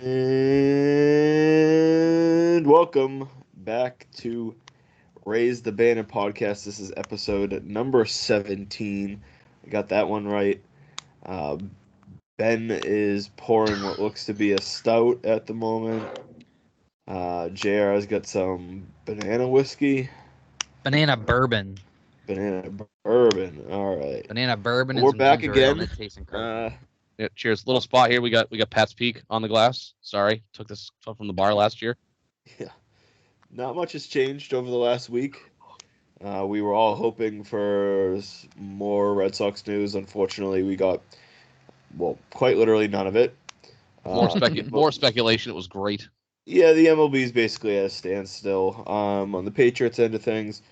And welcome back to Raise the Banner podcast. This is episode number 17. I got that one right. Uh, Ben is pouring what looks to be a stout at the moment. JR has got some banana whiskey, Banana bourbon. banana bourbon. All right. Banana bourbon and We're some back ginger ale, and again. it tastes incredible. Yeah, cheers. Little spot here. We got Pat's Peak on the glass. Sorry, took this from the bar last year. Yeah. Not much has changed over the last week. We were all hoping for more Red Sox news. Unfortunately, we got, quite literally none of it. More speculation. It was great. Yeah, the MLB is basically at a standstill. On the Patriots end of things,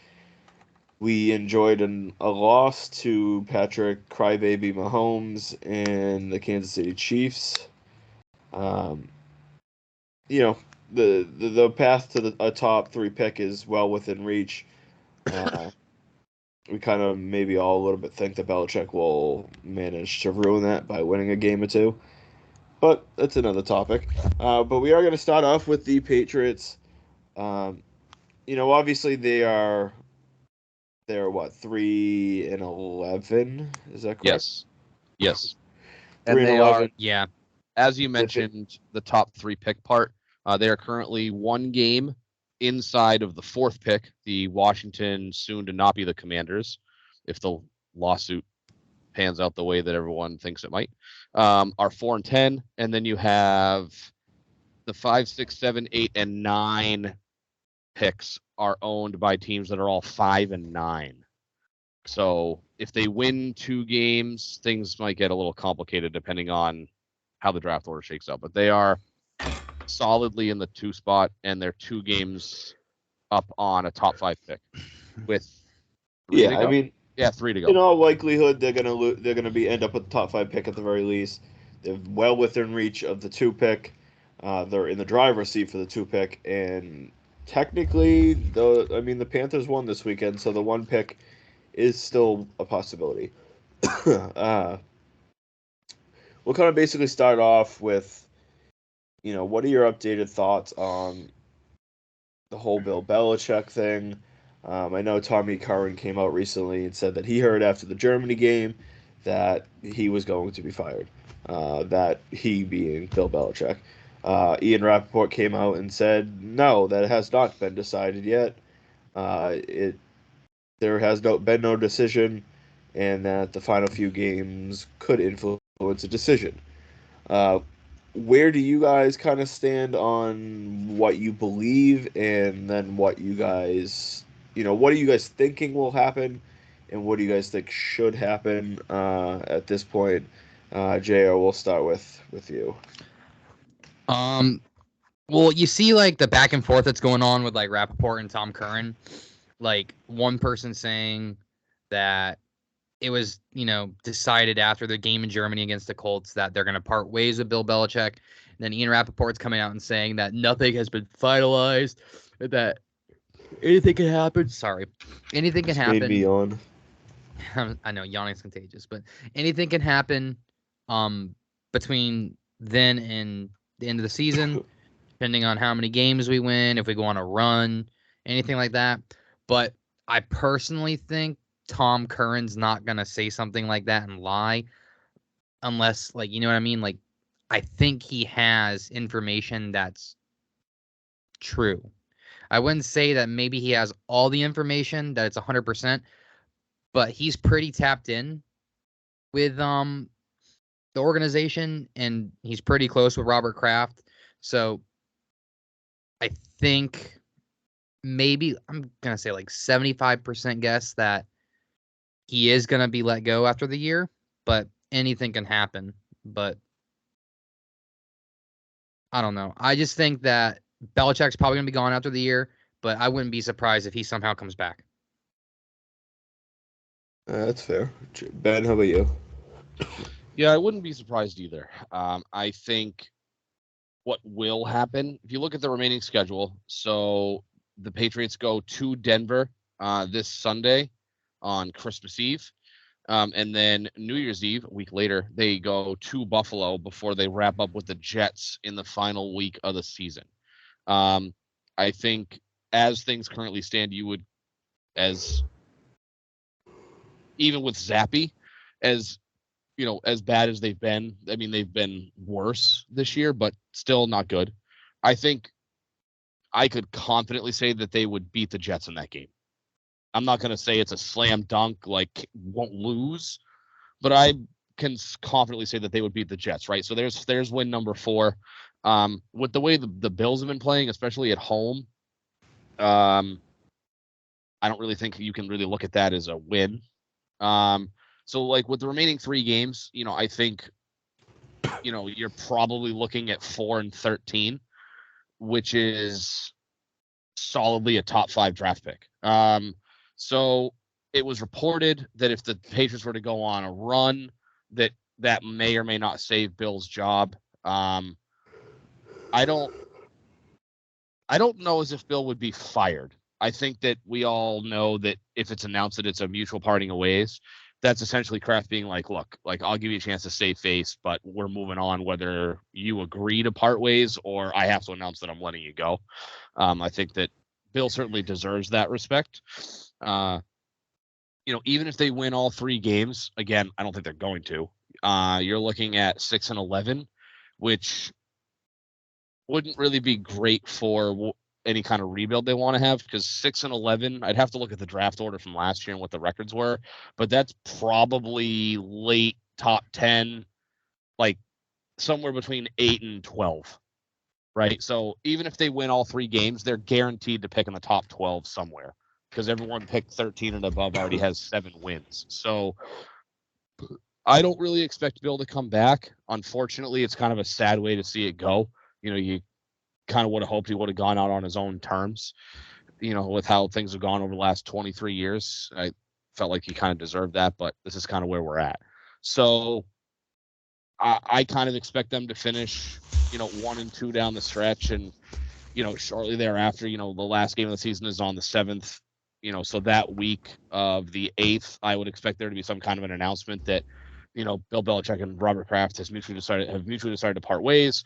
we enjoyed a loss to Patrick Crybaby Mahomes and the Kansas City Chiefs. You know, the path to a top 3 pick is well within reach. We kind of maybe all a little bit think that Belichick will manage to ruin that by winning a game or two. But that's another topic. But we are going to start off with the Patriots. Obviously they're what, 3-11? Is that correct? Yes. 3 and 11. Yeah. As you mentioned, the top 3 pick part. They are currently 1 game inside of the 4th pick, the Washington soon to not be the Commanders, if the lawsuit pans out the way that everyone thinks it might. Are 4-10, and then you have the 5, 6, 7, 8, and 9 picks are owned by teams that are all 5-9. So if they win 2 games, things might get a little complicated depending on how the draft order shakes out. But they are solidly in the 2 spot, and they're 2 games up on a top 5 pick with 3 to go. 3 to go. In all likelihood, they're gonna end up with the top 5 pick at the very least. They're well within reach of the 2 pick. They're in the driver's seat for the 2 pick, and technically, the Panthers won this weekend, so the 1 pick is still a possibility. We'll kind of basically start off with, what are your updated thoughts on the whole Bill Belichick thing? I know Tommy Curran came out recently and said that he heard after the Germany game that he was going to be fired. That he being Bill Belichick. Ian Rappaport came out and said, no, that has not been decided yet. There has been no decision, and that the final few games could influence a decision. Where do you guys kind of stand on what you believe, and then what are you guys thinking will happen, and what do you guys think should happen at this point? JR, we'll start with you. Well, you see, like, the back and forth that's going on with, like, Rappaport and Tom Curran. Like, one person saying that it was, decided after the game in Germany against the Colts that they're going to part ways with Bill Belichick. And then Ian Rappaport's coming out and saying that nothing has been finalized, that anything can happen. Sorry. Anything can happen. Made me yawn. I know, yawning's contagious, but anything can happen between then and the end of the season, depending on how many games we win, if we go on a run, anything like that. But I personally think Tom Curran's not going to say something like that and lie unless, like, you know what I mean? Like, I think he has information that's true. I wouldn't say that maybe he has all the information, that it's 100%, but he's pretty tapped in with the organization, and he's pretty close with Robert Kraft. So I think maybe I'm going to say like 75% guess that he is going to be let go after the year, but anything can happen. But I don't know. I just think that Belichick's probably going to be gone after the year, but I wouldn't be surprised if he somehow comes back. That's fair. Ben, how about you? Yeah, I wouldn't be surprised either. I think what will happen, if you look at the remaining schedule, so the Patriots go to Denver this Sunday on Christmas Eve. And then New Year's Eve, a week later, they go to Buffalo before they wrap up with the Jets in the final week of the season. I think as things currently stand, you would, as even with Zappy, as as bad as they've been, I mean, they've been worse this year, but still not good. I think I could confidently say that they would beat the Jets in that game. I'm not going to say it's a slam dunk, like won't lose, but I can confidently say that they would beat the Jets, right? So there's win number 4. With the way the Bills have been playing, especially at home, I don't really think you can really look at that as a win. So like with the remaining 3 games, I think, you're probably looking at 4-13, which is solidly a top 5 draft pick. So it was reported that if the Patriots were to go on a run, that may or may not save Bill's job. I don't know as if Bill would be fired. I think that we all know that if it's announced that it's a mutual parting of ways, that's essentially Kraft being like, look, like I'll give you a chance to save face, but we're moving on whether you agree to part ways or I have to announce that I'm letting you go. I think that Bill certainly deserves that respect. Even if they win all 3 games, again, I don't think they're going to. You're looking at 6-11, which wouldn't really be great for any kind of rebuild they want to have, because 6-11, I'd have to look at the draft order from last year and what the records were, but that's probably late top 10, like somewhere between 8 and 12, right? So even if they win all 3 games, they're guaranteed to pick in the top 12 somewhere, because everyone picked 13 and above already has 7 wins. So I don't really expect Bill to come back. Unfortunately, it's kind of a sad way to see it go. You kind of would have hoped he would have gone out on his own terms, with how things have gone over the last 23 years. I felt like he kind of deserved that, but this is kind of where we're at. So I kind of expect them to finish, 1-2 down the stretch. And, shortly thereafter, the last game of the season is on the 7th, so that week of the 8th, I would expect there to be some kind of an announcement that, Bill Belichick and Robert Kraft have mutually decided to part ways.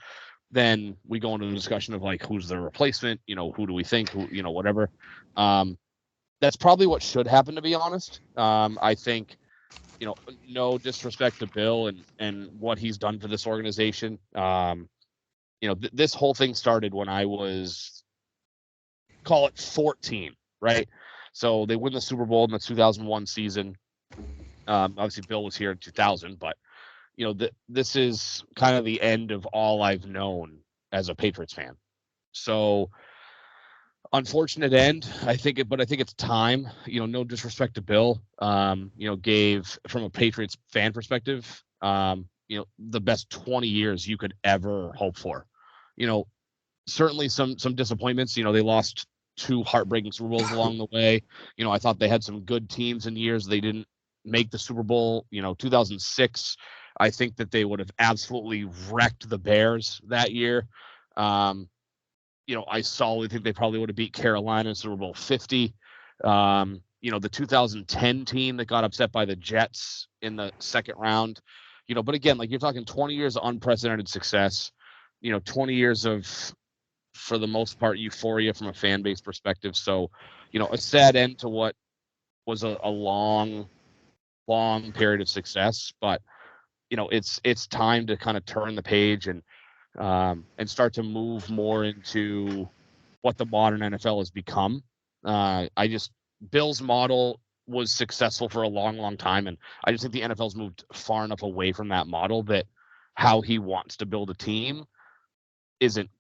Then we go into the discussion of like, who's the replacement, who do we think, who, whatever. That's probably what should happen, to be honest. I think, no disrespect to Bill and what he's done for this organization. This whole thing started when I was, call it 14, right? So they win the Super Bowl in the 2001 season. Obviously Bill was here in 2000, but this is kind of the end of all I've known as a Patriots fan. So unfortunate end, I think it's time, no disrespect to Bill, gave, from a Patriots fan perspective, the best 20 years you could ever hope for. Certainly some disappointments, they lost 2 heartbreaking Super Bowls along the way. I thought they had some good teams in years they didn't make the Super Bowl. 2006, I think that they would have absolutely wrecked the Bears that year. I solidly think they probably would have beat Carolina in Super Bowl 50. The 2010 team that got upset by the Jets in the second round. But again, like you're talking 20 years of unprecedented success, 20 years of, for the most part, euphoria from a fan base perspective. So, a sad end to what was a long period of success, but it's time to kind of turn the page and start to move more into what the modern NFL has become. Bill's model was successful for a long time, and I just think the NFL's moved far enough away from that model that how he wants to build a team isn't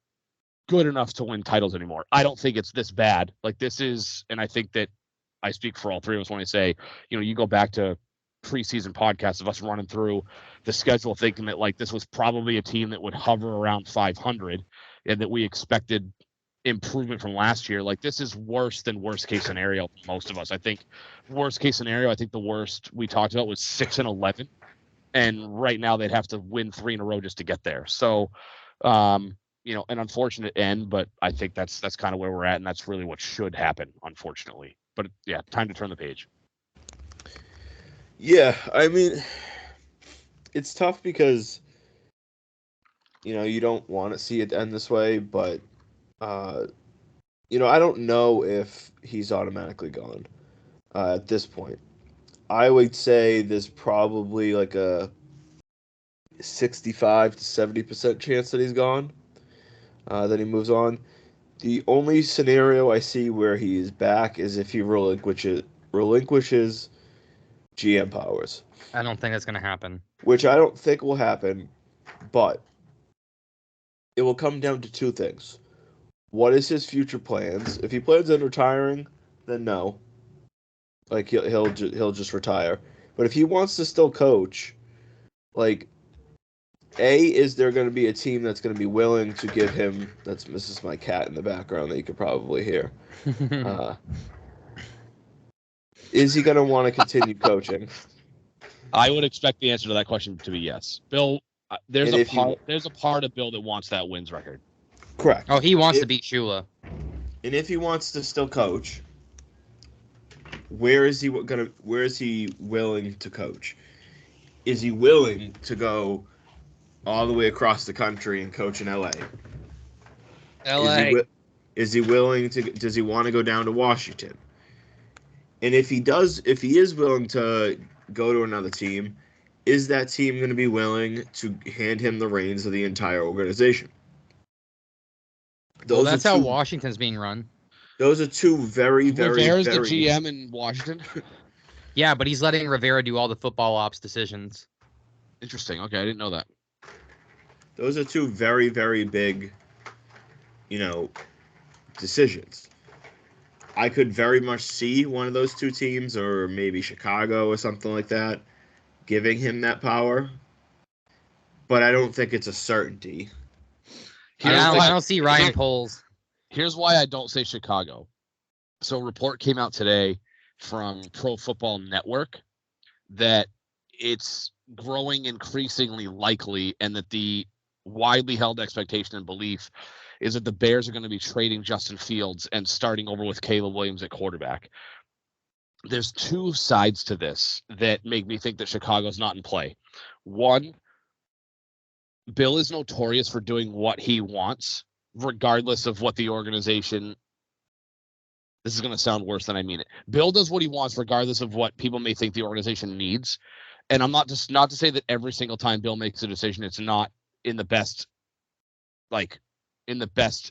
good enough to win titles anymore. I don't think it's this bad. Like this is, and I think that I speak for all 3 of us when I say, you go back to preseason podcasts of us running through the schedule thinking that like this was probably a team that would hover around 500 and that we expected improvement from last year. Like this is worse than worst case scenario for most of us. I think worst case scenario, I think the worst we talked about was 6-11, and right now they'd have to win 3 in a row just to get there. So an unfortunate end, but I think that's kind of where we're at, and that's really what should happen, unfortunately. But yeah, time to turn the page. Yeah, I mean, it's tough because you don't want to see it end this way, but uh, I don't know if he's automatically gone at this point. I would say there's probably like a 65 to 70% chance that he's gone, that he moves on. The only scenario I see where he is back is if he relinquishes GM powers, I don't think that's going to happen. which I don't think will happen, but it will come down to two things. What is his future plans? If he plans on retiring, then no. Like he'll just retire. But if he wants to still coach, like is there going to be a team that's going to be willing to give him? This is my cat in the background that you could probably hear. Uh, is he going to want to continue coaching? I would expect the answer to that question to be yes. Bill, there's a part of Bill that wants that wins record. Correct. Oh, he wants to beat Shula. And if he wants to still coach, where is he willing to coach? Is he willing to go all the way across the country and coach in LA? LA. Is he willing to? Does he want to go down to Washington? And if he is willing to go to another team, is that team going to be willing to hand him the reins of the entire organization? That's how Washington's being run. Those are two very, very, Rivera's very... the GM in Washington? Yeah, but he's letting Rivera do all the football ops decisions. Interesting. Okay, I didn't know that. Those are two very, very big, decisions. I could very much see one of those two teams, or maybe Chicago or something like that, giving him that power. But I don't think it's a certainty. I don't see Ryan Poles. Here's why I don't say Chicago. So a report came out today from Pro Football Network that it's growing increasingly likely, and that the widely held expectation and belief is that the Bears are going to be trading Justin Fields and starting over with Caleb Williams at quarterback. There's two sides to this that make me think that Chicago's not in play. One, Bill is notorious for doing what he wants, regardless of what the organization... This is going to sound worse than I mean it. Bill does what he wants, regardless of what people may think the organization needs. And I'm not to say that every single time Bill makes a decision, it's not in the best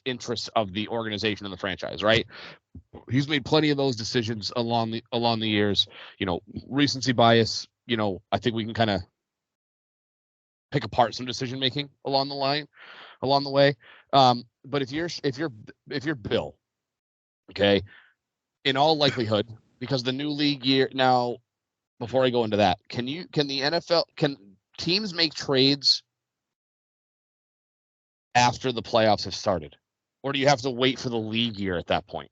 interest of the organization and the franchise, right? He's made plenty of those decisions along the years. Recency bias. I think we can kind of pick apart some decision making along the way. But if you're Bill, okay, in all likelihood, because the new league year now. Before I go into that, can teams make trades after the playoffs have started, or do you have to wait for the league year at that point?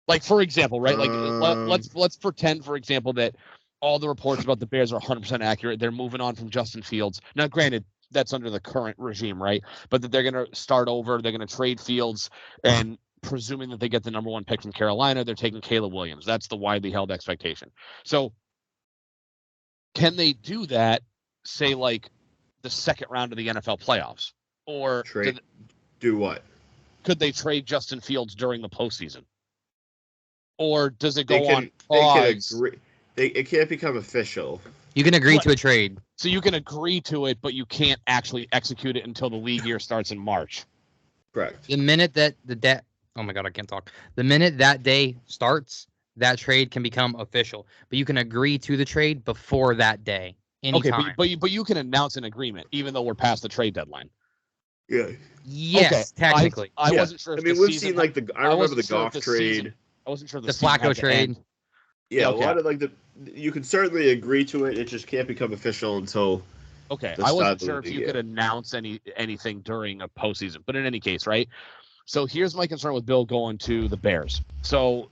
Like, for example, right? Like, let's pretend, for example, that all the reports about the Bears are 100% accurate. They're moving on from Justin Fields. Now, granted, that's under the current regime, right? But that they're going to start over. They're going to trade Fields, and presuming that they get the number one pick from Carolina, they're taking Caleb Williams. That's the widely held expectation. So can they do that, say, like the second round of the NFL playoffs? Or do what? Could they trade Justin Fields during the postseason? Or does it go on pause? They can agree. It can't become official. You can agree to a trade. So you can agree to it, but you can't actually execute it until the league year starts in March. Correct. The minute that oh my God, I can't talk. The minute that day starts, that trade can become official. But you can agree to the trade before that day. Anytime. Okay, but you can announce an agreement even though we're past the trade deadline. Yeah. Yes, okay. Technically. I wasn't sure. I mean, we've seen like I remember the Goff trade. I wasn't sure the Flacco trade. Yeah, okay. A lot of you can certainly agree to it. It just can't become official until. Okay, I wasn't sure if you could announce anything during a postseason, but in any case, right? So here's my concern with Bill going to the Bears. So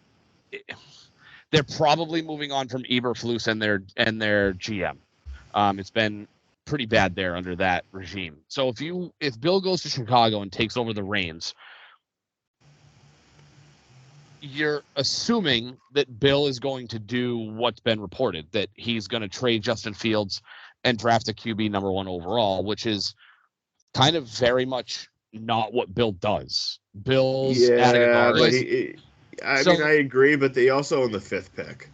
they're probably moving on from Eberflus and their GM. It's been pretty bad there under that regime. So if Bill goes to Chicago and takes over the reins, you're assuming that Bill is going to do what's been reported, that he's going to trade Justin Fields and draft a QB number 1 overall, which is kind of very much not what Bill does. Bill's at a Yeah, but guard. I mean, I agree, but they also own the 5th pick.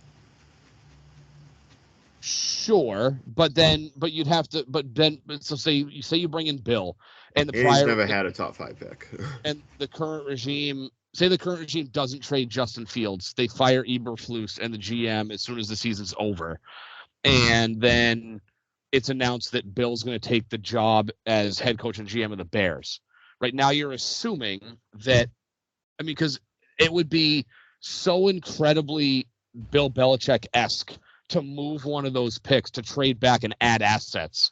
Sure, but you'd have to, so say you bring in Bill, and He's never had a top 5 pick. And the current regime, say the current regime doesn't trade Justin Fields, they fire Eberflus and the GM as soon as the season's over, and then it's announced that Bill's going to take the job as head coach and GM of the Bears. Right now, you're assuming that, I mean, because it would be so incredibly Bill Belichick-esque to move one of those picks to trade back and add assets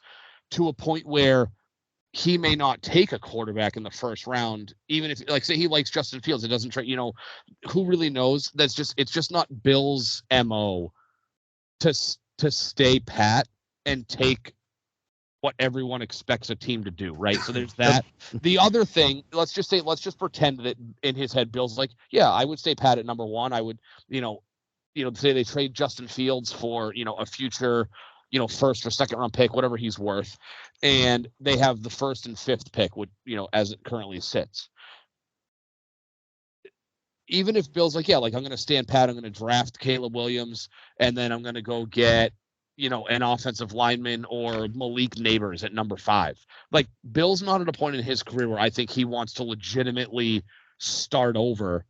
to a point where he may not take a quarterback in the first round, even if, like, say he likes Justin Fields, it doesn't trade, who really knows? It's just not Bill's MO to stay pat and take what everyone expects a team to do, right? So there's that. The other thing, let's just pretend that in his head, Bill's like, yeah, I would stay pat at number 1. I would, say they trade Justin Fields for, a future, first or second round pick, whatever he's worth. And they have the 1st and 5th pick, as it currently sits. Even if Bill's like, yeah, like I'm going to stand pat, I'm going to draft Caleb Williams, and then I'm going to go get, an offensive lineman or Malik Neighbors at number 5. Like, Bill's not at a point in his career where I think he wants to legitimately start over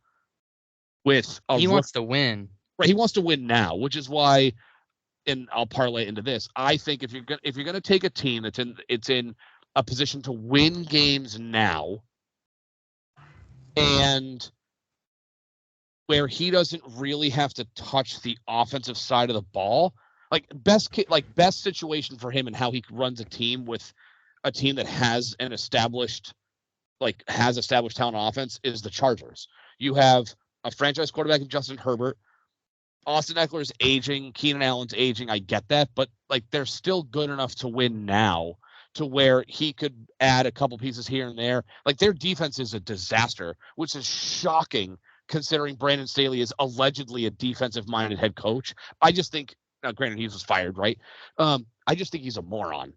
with he wants to win. Right, he wants to win now, which is why, and I'll parlay into this. I think if you're going to take a team it's in a position to win games now, and where he doesn't really have to touch the offensive side of the ball, best situation for him and how he runs a team with a team that has an established talent on offense is the Chargers. You have a franchise quarterback in Justin Herbert. Austin Eckler's aging, Keenan Allen's aging. I get that, but they're still good enough to win now, to where he could add a couple pieces here and there. Their defense is a disaster, which is shocking considering Brandon Staley is allegedly a defensive-minded head coach. I just think, granted he was fired, right? I just think he's a moron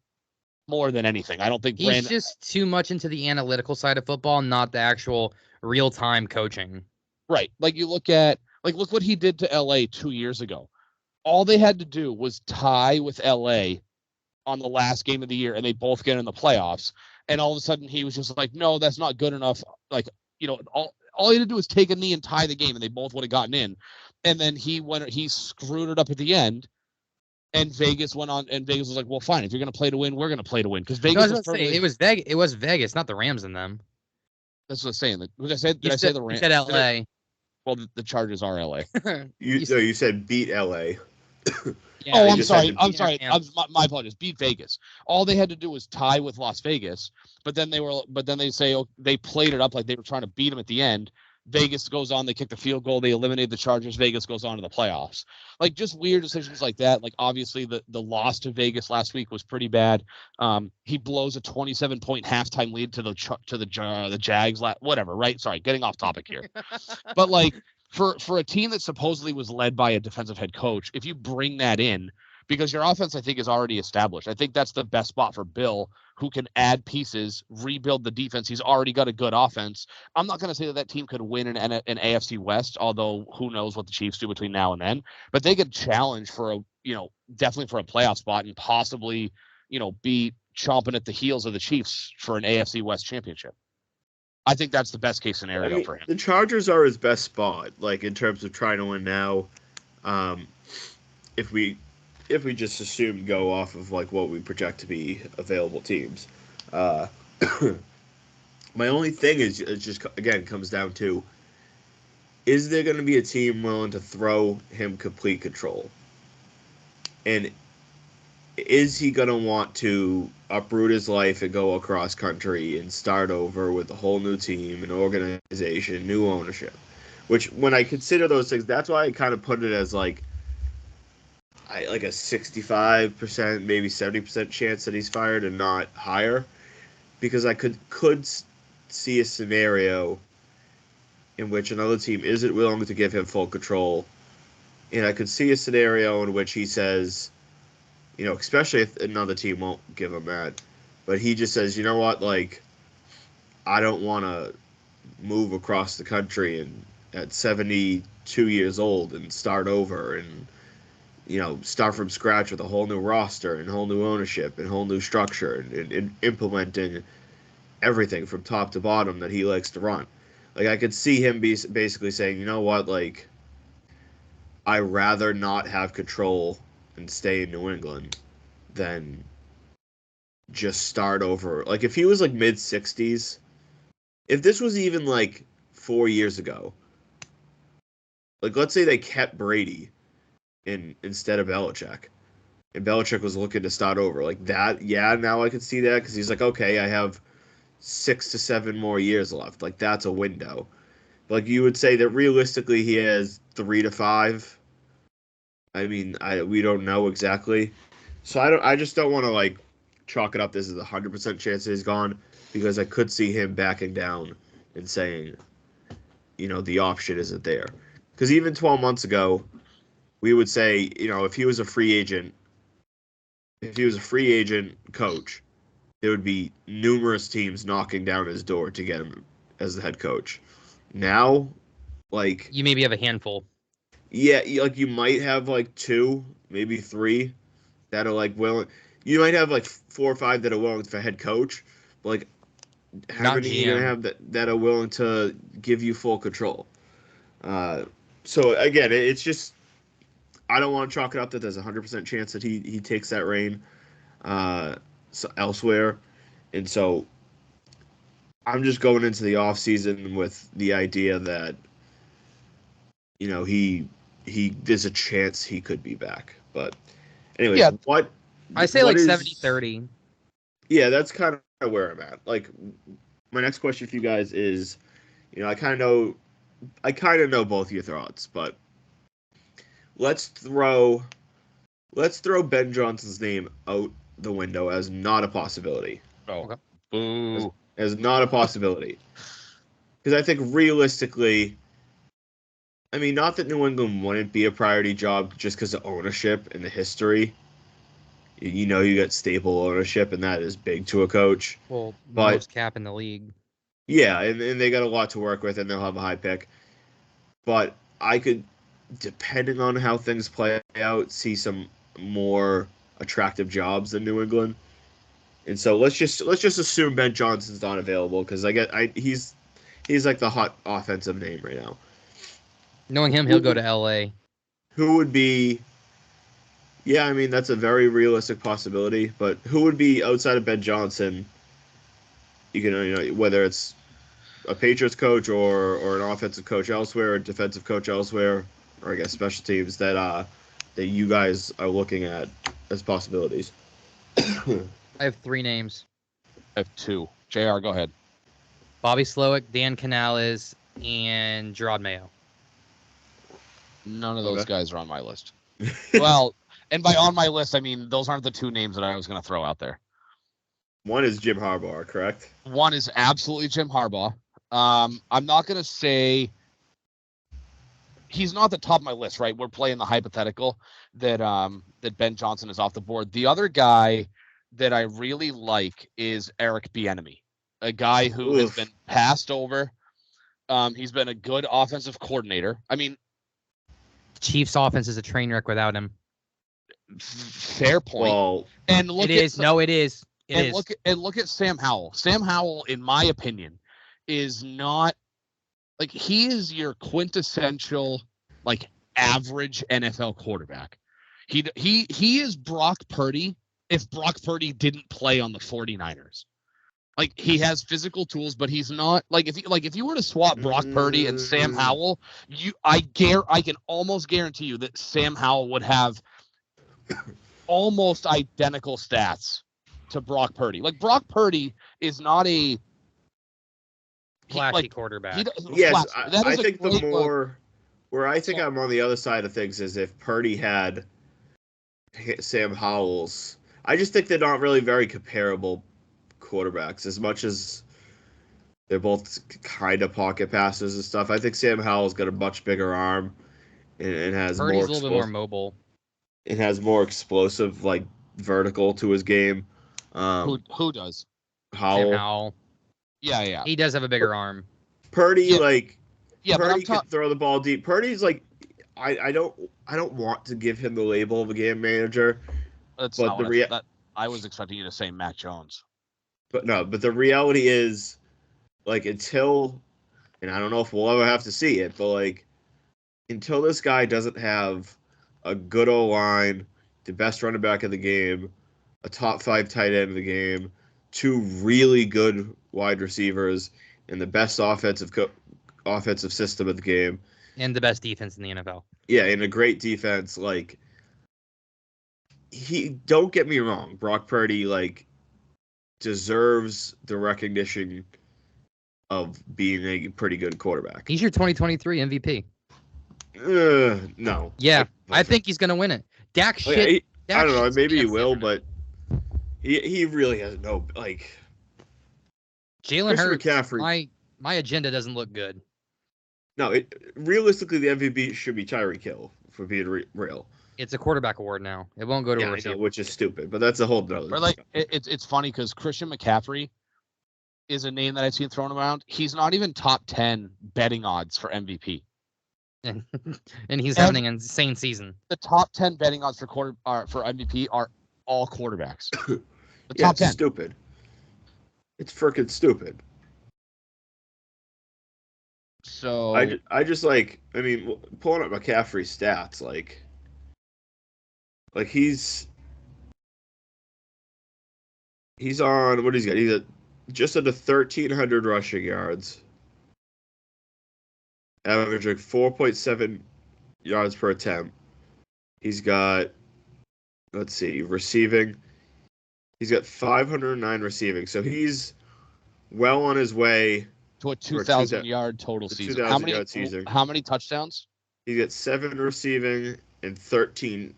more than anything. I don't think he's just too much into the analytical side of football, not the actual real-time coaching. Right. You look at, look what he did to LA 2 years ago. All they had to do was tie with LA on the last game of the year, and they both get in the playoffs. And all of a sudden, he was just like, no, that's not good enough. All he had to do was take a knee and tie the game, and they both would have gotten in. And then he screwed it up at the end, and Vegas went on, and Vegas was like, well, fine, if you're going to play to win, we're going to play to win. Because Vegas it was Vegas, not the Rams in them. That's what I'm saying. Did I say the Rams? You said LA. Well, the Chargers are LA. You said beat LA. Yeah, I'm sorry. My apologies. Beat Vegas. All they had to do was tie with Las Vegas, but then they say they played it up like they were trying to beat them at the end. Vegas goes on, they kick the field goal, they eliminate the Chargers. Vegas goes on to the playoffs. Just weird decisions like that. Obviously the loss to Vegas last week was pretty bad. He blows a 27-point halftime lead to the Jags. Whatever, right? Sorry, getting off topic here. But for a team that supposedly was led by a defensive head coach, if you bring that in, because your offense, I think, is already established. I think that's the best spot for Bill, who can add pieces, rebuild the defense. He's already got a good offense. I'm not going to say that team could win an AFC West, although who knows what the Chiefs do between now and then. But they could challenge for definitely for a playoff spot and possibly, be chomping at the heels of the Chiefs for an AFC West championship. I think that's the best case scenario for him. The Chargers are his best spot, in terms of trying to win now. If we just assume go off of what we project to be available teams, my only thing is just again comes down to: is there going to be a team willing to throw him complete control, and is he going to want to uproot his life and go across country and start over with a whole new team, an organization, new ownership? Which, when I consider those things, that's why I kind of put it as a 65%, maybe 70% chance that he's fired and not higher, because I could see a scenario in which another team isn't willing to give him full control. And I could see a scenario in which he says, especially if another team won't give him that, but he just says, you know what, like, I don't want to move across the country and at 72 years old and start over and start from scratch with a whole new roster and whole new ownership and whole new structure and implementing everything from top to bottom that he likes to run. Like, I could see him basically saying, you know what, like, I rather not have control and stay in New England than just start over. Like, if he was like mid 60s, if this was even like 4 years ago, like, let's say they kept Brady instead of Belichick, and Belichick was looking to start over, like that, yeah, now I can see that because he's like, okay, I have 6 to 7 more years left. Like, that's a window. Like, you would say that realistically he has 3 to 5. I mean, we don't know exactly, so I just don't want to like chalk it up. This is 100% chance that he's gone because I could see him backing down and saying, the option isn't there. Because even 12 months ago, we would say, if he was a free agent, coach, there would be numerous teams knocking down his door to get him as the head coach. Now, like, You maybe have a handful. yeah, like, you might have like 2, maybe 3 that are like willing. You might have like 4 or 5 that are willing for head coach, but like, how Not many are you gonna GM. have that are willing to give you full control? So again, it's just, I don't want to chalk it up that there's a 100% chance that he takes that reign elsewhere, and so I'm just going into the off season with the idea that he there's a chance he could be back. But anyways, Yeah. I say what like is 70-30. Yeah, that's kind of where I'm at. Like, my next question for you guys is, I kind of know both your thoughts, but let's throw Ben Johnson's name out the window as not a possibility. Oh, Okay. boo. As not a possibility. Because I think realistically, I mean, not that New England wouldn't be a priority job just because of ownership and the history. You get stable ownership, and that is big to a coach. Well, But most cap in the league. yeah, and they got a lot to work with, and they'll have a high pick. But I could, depending on how things play out, see some more attractive jobs than New England. And so let's just assume Ben Johnson's not available because he's like the hot offensive name right now. Knowing him, he'll go to LA. Who would be? Yeah, I mean that's a very realistic possibility. But who would be outside of Ben Johnson? Whether it's a Patriots coach or an offensive coach elsewhere, or a defensive coach elsewhere, or I guess special teams that you guys are looking at as possibilities. I have 3 names: I have 2. JR, go ahead. Bobby Slowick, Dan Canales, and Gerard Mayo. None of those Okay. guys are on my list. Well, and by on my list, I mean those aren't the 2 names that I was going to throw out there. One is Jim Harbaugh, correct? One is absolutely Jim Harbaugh. I'm not going to say he's not the top of my list, right? We're playing the hypothetical that Ben Johnson is off the board. The other guy that I really like is Eric Bieniemy, a guy who has been passed over. He's been a good offensive coordinator. I mean, Chiefs offense is a train wreck without him. Fair point. Well, and look it is. No, it is. It is. Look at Sam Howell. Sam Howell, in my opinion, is not like he is your quintessential like average NFL quarterback. He is Brock Purdy if Brock Purdy didn't play on the 49ers. Like he has physical tools, but he's not like if you were to swap Brock Purdy and Sam Howell, I can almost guarantee you that Sam Howell would have almost identical stats to Brock Purdy. Like Brock Purdy is not a flashy quarterback. Yes, I think the more where I think I'm on the other side of things is if Purdy had Sam Howell's. I just think they're not really very comparable quarterbacks as much as They're both kind of pocket passes and stuff. I think Sam Howell's got a much bigger arm and has Purdy's more a little bit more mobile. It has more explosive, like vertical to his game. Who does? Sam Howell, Howell. Yeah. He does have a bigger arm. Purdy, Yeah. like Yeah, but Purdy I'm can talking. throw the ball deep. Purdy's like, I don't want to give him the label of a game manager, That's but not what I was expecting you to say. Mac Jones. but the reality is, like until, and I don't know if we'll ever have to see it, but like until this guy doesn't have a good O line, the best running back of the game, a top 5 tight end of the game, two really good wide receivers, and the best offensive system of the game. And the best defense in the NFL. Yeah, and a great defense. Like don't get me wrong, Brock Purdy like deserves the recognition of being a pretty good quarterback. He's your 2023 MVP. No. Yeah, I think he's gonna win it. Dak shit. I don't know. Maybe he will, but he really has no like. Jalen Hurts. McCaffrey. My agenda doesn't look good. No, realistically the MVP should be Tyreek Hill for being real. It's a quarterback award now. It won't go to a receiver, which is stupid. But that's a whole nother. But like it's funny because Christian McCaffrey is a name that I've seen thrown around. He's not even top 10 betting odds for MVP. and he's having an insane season. The top 10 betting odds for MVP are all quarterbacks. The top 10. Stupid. It's freaking stupid. So I just like pulling up McCaffrey's stats like he's on what he's got. He's at just under 1,300 rushing yards, averaging 4.7 yards per attempt. He's got, let's see, receiving. He's got 509 receiving, so he's well on his way to a 2,000-yard total season. 2,000-yard season. How many touchdowns? He got 7 receiving and 13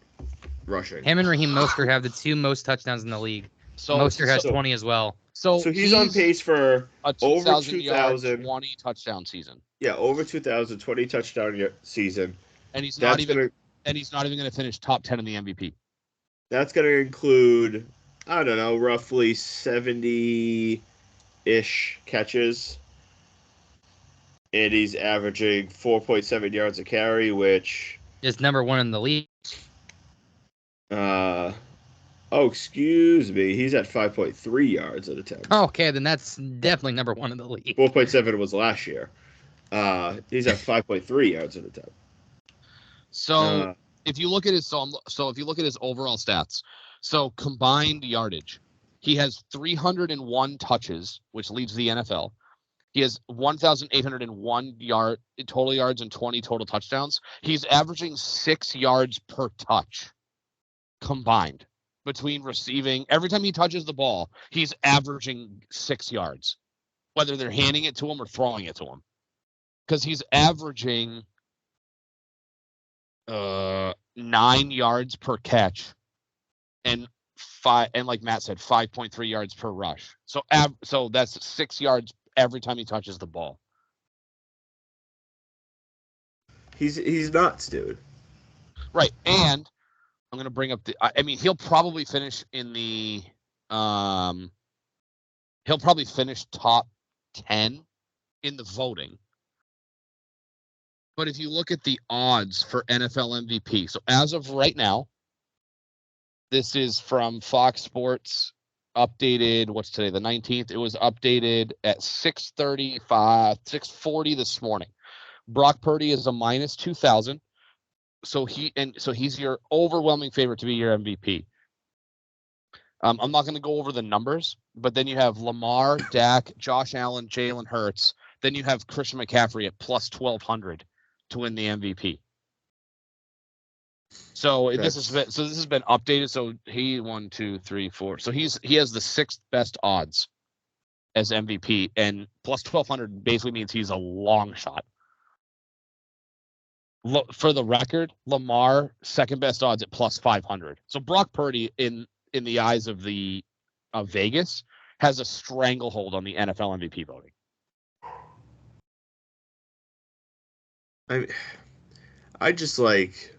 rushing. Him and Raheem Mostert have the 2 most touchdowns in the league. Mostert has 20 as well. So he's on pace for a 2,000 20 touchdown season. Yeah, over 2,000, 20 touchdown season. And he's not even going to finish top 10 in the MVP. That's going to include, I don't know, roughly 70-ish catches. And he's averaging 4.7 yards a carry, which is number 1 in the league. Excuse me. He's at 5.3 yards at a time. Okay, then that's definitely number 1 in the league. 4.7 was last year. He's at 5.3 yards at a time. So if you look at his if you look at his overall stats, so combined yardage, he has 301 touches, which leads the NFL. He has 1,801 total yards and 20 total touchdowns. He's averaging 6 yards per touch combined between receiving. Every time he touches the ball, he's averaging 6 yards, whether they're handing it to him or throwing it to him, because he's averaging 9 yards per catch and like Matt said, 5.3 yards per rush. So that's 6 yards every time he touches the ball. He's nuts, dude. Right, and I'm gonna bring up he'll probably finish in the he'll probably finish top 10 in the voting. But if you look at the odds for NFL MVP, so as of right now, this is from Fox Sports, updated, what's today, the 19th? It was updated at 6:40 this morning. Brock Purdy is a minus 2,000. So he's your overwhelming favorite to be your MVP. I'm not going to go over the numbers, but then you have Lamar, Dak, Josh Allen, Jalen Hurts. Then you have Christian McCaffrey at plus 1,200 to win the MVP. So this has been updated. So he 1, 2, 3, 4. So he has the 6th best odds as MVP, and plus 1,200 basically means he's a long shot. For the record, Lamar, 2nd best odds at plus 500. So Brock Purdy, in the eyes of Vegas, has a stranglehold on the NFL MVP voting. I I just like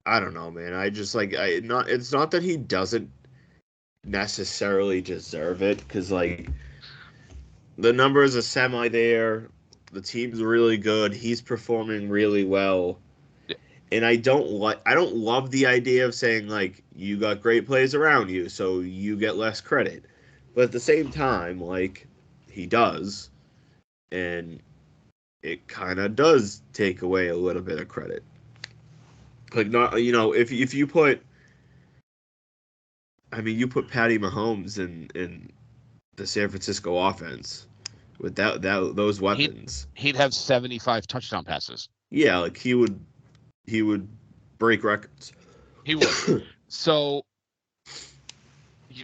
I don't know, man. I just like I not. It's not that he doesn't necessarily deserve it, because like the numbers are semi there. The team's really good. He's performing really well. Yeah. And I don't love the idea of saying like you got great players around you, so you get less credit. But at the same time, like he does, and it kind of does take away a little bit of credit. Like not, if you put, I mean, you put Patty Mahomes in the San Francisco offense with those He'd weapons. he'd have 75 touchdown passes. Yeah, like he would break records. He would. So,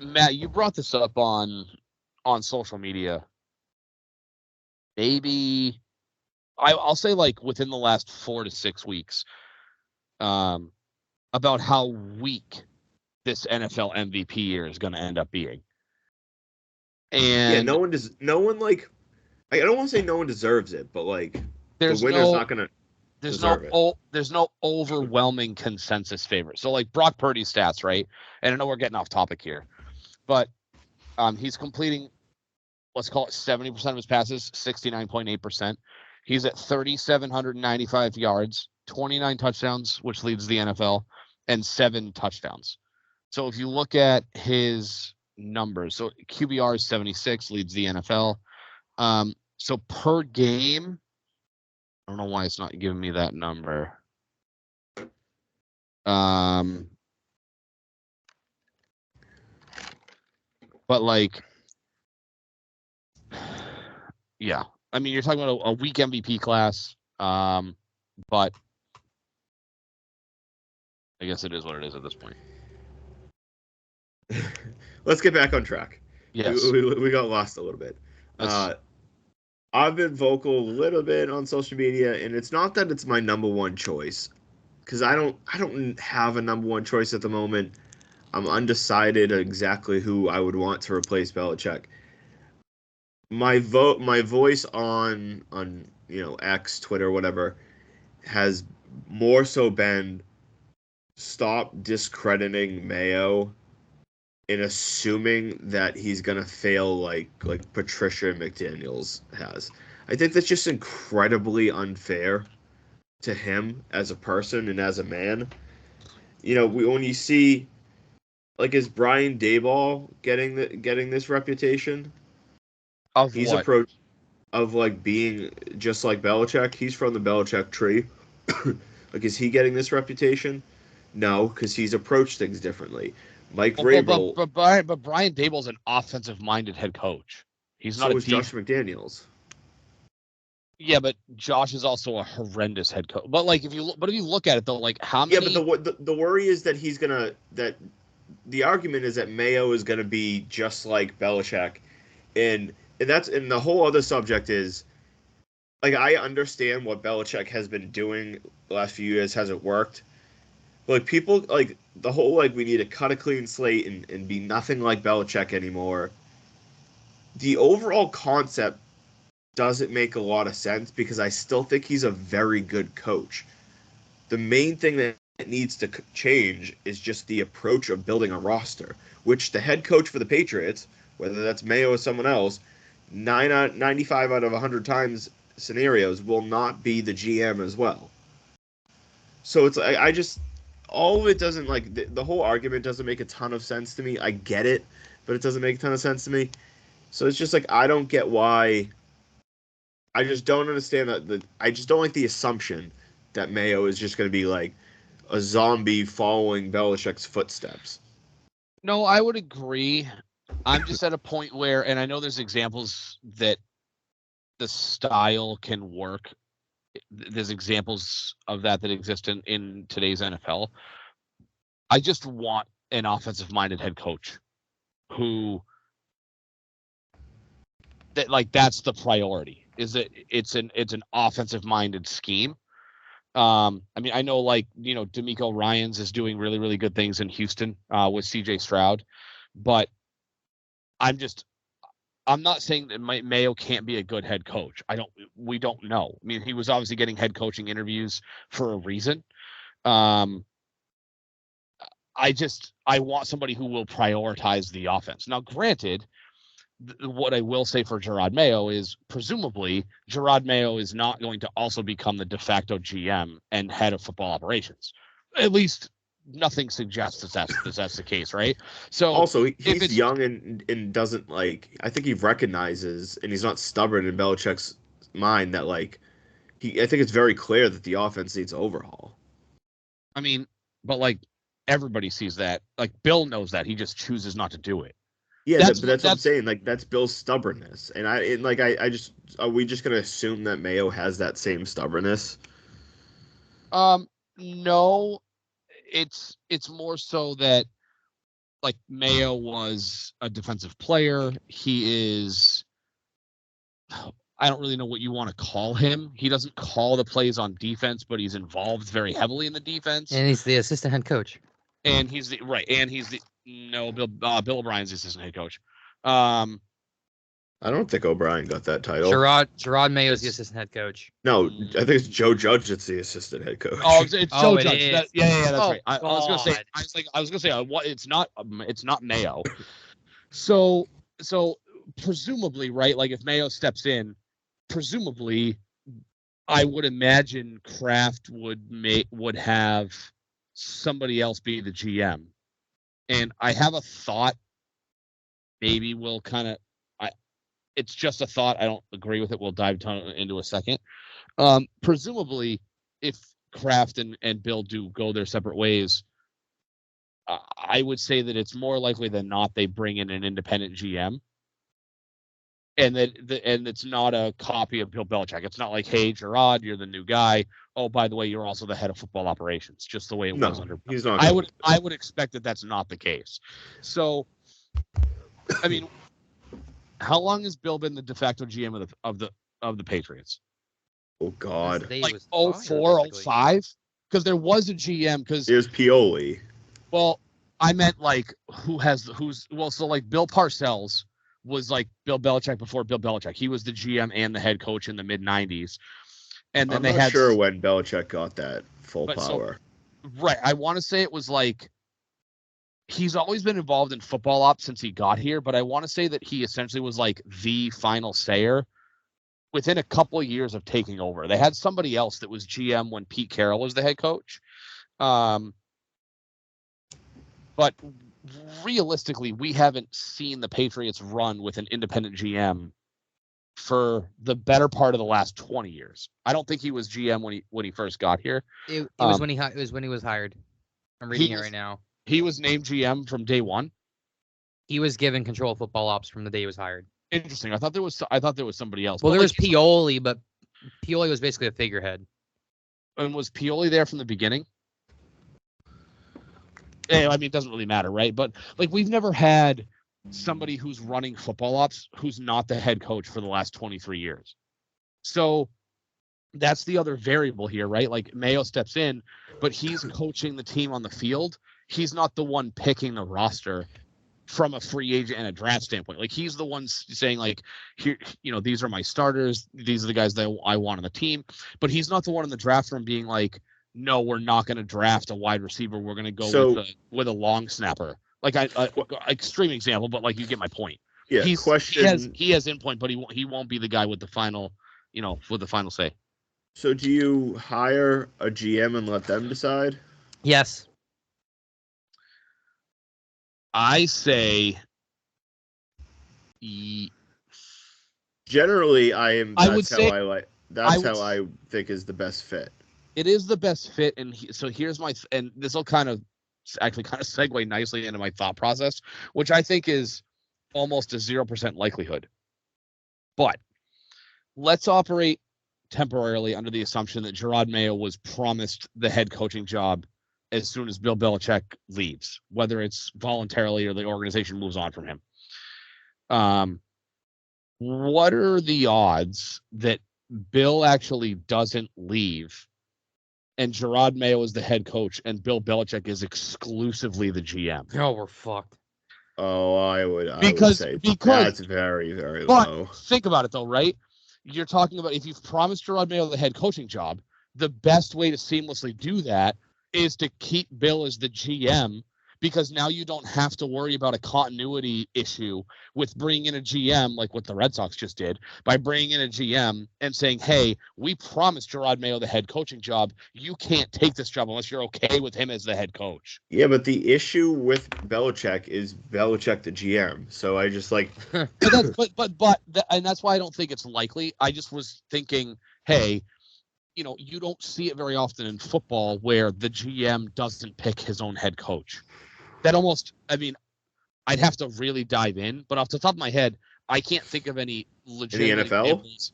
Matt, you brought this up on social media. Maybe I'll say like within the last 4 to 6 weeks, about how weak this NFL MVP year is going to end up being. Yeah, And no one like I don't want to say no one deserves it, but like the there's winner's no not gonna there's deserve it. there's no overwhelming consensus favorite. So like Brock Purdy's stats, right? And I know we're getting off topic here, but he's completing, let's call it 70% of his passes, 69.8%. He's at 3,795 yards, 29 touchdowns, which leads the NFL, and 7 touchdowns. So if you look at his numbers, so QBR is 76, leads the NFL. So per game, I don't know why it's not giving me that number. But like, yeah, I mean, you're talking about a weak MVP class. But I guess it is what it is at this point. Let's get back on track. Yes. We got lost a little bit. I've been vocal a little bit on social media, and it's not that it's my number one choice, because I don't have a number one choice at the moment. I'm undecided exactly who I would want to replace Belichick. My voice on X, Twitter, whatever, has more so been stop discrediting Mayo and assuming that he's gonna fail like Patricia McDaniels has. I think that's just incredibly unfair to him as a person and as a man. When you see like is Brian Daboll getting this reputation? Of He's what? approached of like being just like Belichick. He's from the Belichick tree. Like, is he getting this reputation? No, because he's approached things differently. Mike Vrabel. But Brian Daboll's an offensive-minded head coach. He's not So a is Josh McDaniels. Yeah, but Josh is also a horrendous head coach. But like, if you look at it though, like how many? Yeah, but the worry is that the argument is that Mayo is gonna be just like Belichick, and the whole other subject is like I understand what Belichick has been doing the last few years hasn't worked. Like people like the whole like we need to cut a clean slate and be nothing like Belichick anymore. The overall concept doesn't make a lot of sense because I still think he's a very good coach. The main thing that needs to change is just the approach of building a roster, which the head coach for the Patriots, whether that's Mayo or someone else, 95 out of 100 times scenarios will not be the GM as well. So it's I just all of it doesn't like the whole argument doesn't make a ton of sense to me. I get it, but it doesn't make a ton of sense to me. So it's just like I don't get why. I just don't understand that. I just don't like the assumption that Mayo is just going to be like a zombie following Belichick's footsteps. No, I would agree. I'm just at a point where, and I know there's examples that the style can work. There's examples of that exist in today's NFL. I just want an offensive-minded head coach who that's the priority. Is that it's an offensive-minded scheme. I mean, I know D'Amico Ryans is doing really, really good things in Houston with CJ Stroud, but I'm not saying that Mayo can't be a good head coach. we don't know. I mean, he was obviously getting head coaching interviews for a reason. I want somebody who will prioritize the offense. Now, granted, what I will say for Jerod Mayo is presumably Jerod Mayo is not going to also become the de facto GM and head of football operations. At least nothing suggests that's the case, right? So also, he's young and doesn't like. I think he recognizes, and he's not stubborn in Belichick's mind that like I think it's very clear that the offense needs overhaul. I mean, but like everybody sees that. Like Bill knows that. He just chooses not to do it. Yeah, but that's what I'm saying. Like that's Bill's stubbornness, and I just are we just gonna assume that Mayo has that same stubbornness? No, it's more so that like Mayo was a defensive player. He is. I don't really know what you want to call him. He doesn't call the plays on defense, but he's involved very heavily in the defense. And he's the assistant head coach. And he's the Bill O'Brien's the assistant head coach. I don't think O'Brien got that title. Jerod Mayo is the assistant head coach. No, I think it's Joe Judge that's the assistant head coach. Oh, it's Joe Judge. That's right. I was gonna say it's not Mayo. So presumably, right? Like if Mayo steps in, presumably, I would imagine Kraft would have somebody else be the GM, and I have a thought. Maybe we'll kind of. It's just a thought. I don't agree with it. We'll dive into a second. Presumably, if Kraft and Bill do go their separate ways, I would say that it's more likely than not they bring in an independent GM, and it's not a copy of Bill Belichick. It's not like, hey, Jerod, you're the new guy. Oh, by the way, you're also the head of football operations, just the way it was under. He's not. I would expect that that's not the case. So, I mean. How long has Bill been the de facto GM of the Patriots? Oh God, like 04, 05? Because there was a GM. Because there's Pioli. Well, I meant like so like Bill Parcells was like Bill Belichick before Bill Belichick. He was the GM and the head coach in the mid '90s, and then I'm not sure when Belichick got that full power. Right, I want to say it was like. He's always been involved in football ops since he got here, but I want to say that he essentially was like the final sayer within a couple of years of taking over. They had somebody else that was GM when Pete Carroll was the head coach. But realistically, we haven't seen the Patriots run with an independent GM for the better part of the last 20 years. I don't think he was GM when he first got here. It was when he was hired. I'm reading it right now. He was named GM from day one. He was given control of football ops from the day he was hired. Interesting. I thought there was somebody else. Well, there was Pioli, but Pioli was basically a figurehead. And was Pioli there from the beginning? Yeah, I mean, it doesn't really matter, right? But like, we've never had somebody who's running football ops who's not the head coach for the last 23 years. So that's the other variable here, right? Like Mayo steps in, but he's coaching the team on the field. He's not the one picking the roster from a free agent and a draft standpoint. Like he's the one saying like, here, these are my starters. These are the guys that I want on the team. But he's not the one in the draft room being like, no, we're not going to draft a wide receiver. We're going to go with a long snapper. Like extreme example, but like you get my point. Yeah. He has input, but he won't be the guy with the final, with the final say. So do you hire a GM and let them decide? Yes. I say generally that's how I think is the best fit. It is the best fit, and so here's and this will kind of segue nicely into my thought process, which I think is almost a 0% likelihood. But let's operate temporarily under the assumption that Jerod Mayo was promised the head coaching job as soon as Bill Belichick leaves, whether it's voluntarily or the organization moves on from him. What are the odds that Bill actually doesn't leave and Jerod Mayo is the head coach and Bill Belichick is exclusively the GM? Oh, we're fucked. Oh, I would say that's very, very low. Think about it though, right? you're talking about if you've promised Gerard Mayo the head coaching job, the best way to seamlessly do that is to keep Bill as the GM, because now you don't have to worry about a continuity issue with bringing in a GM like what the Red Sox just did by bringing in a GM and saying, hey, we promised Gerard Mayo the head coaching job. You can't take this job unless you're okay with him as the head coach. Yeah, but the issue with Belichick is Belichick the GM. So I just like, and that's why I don't think it's likely. I just was thinking, hey, you don't see it very often in football where the GM doesn't pick his own head coach. That almost, I'd have to really dive in, but off the top of my head, I can't think of any legitimate examples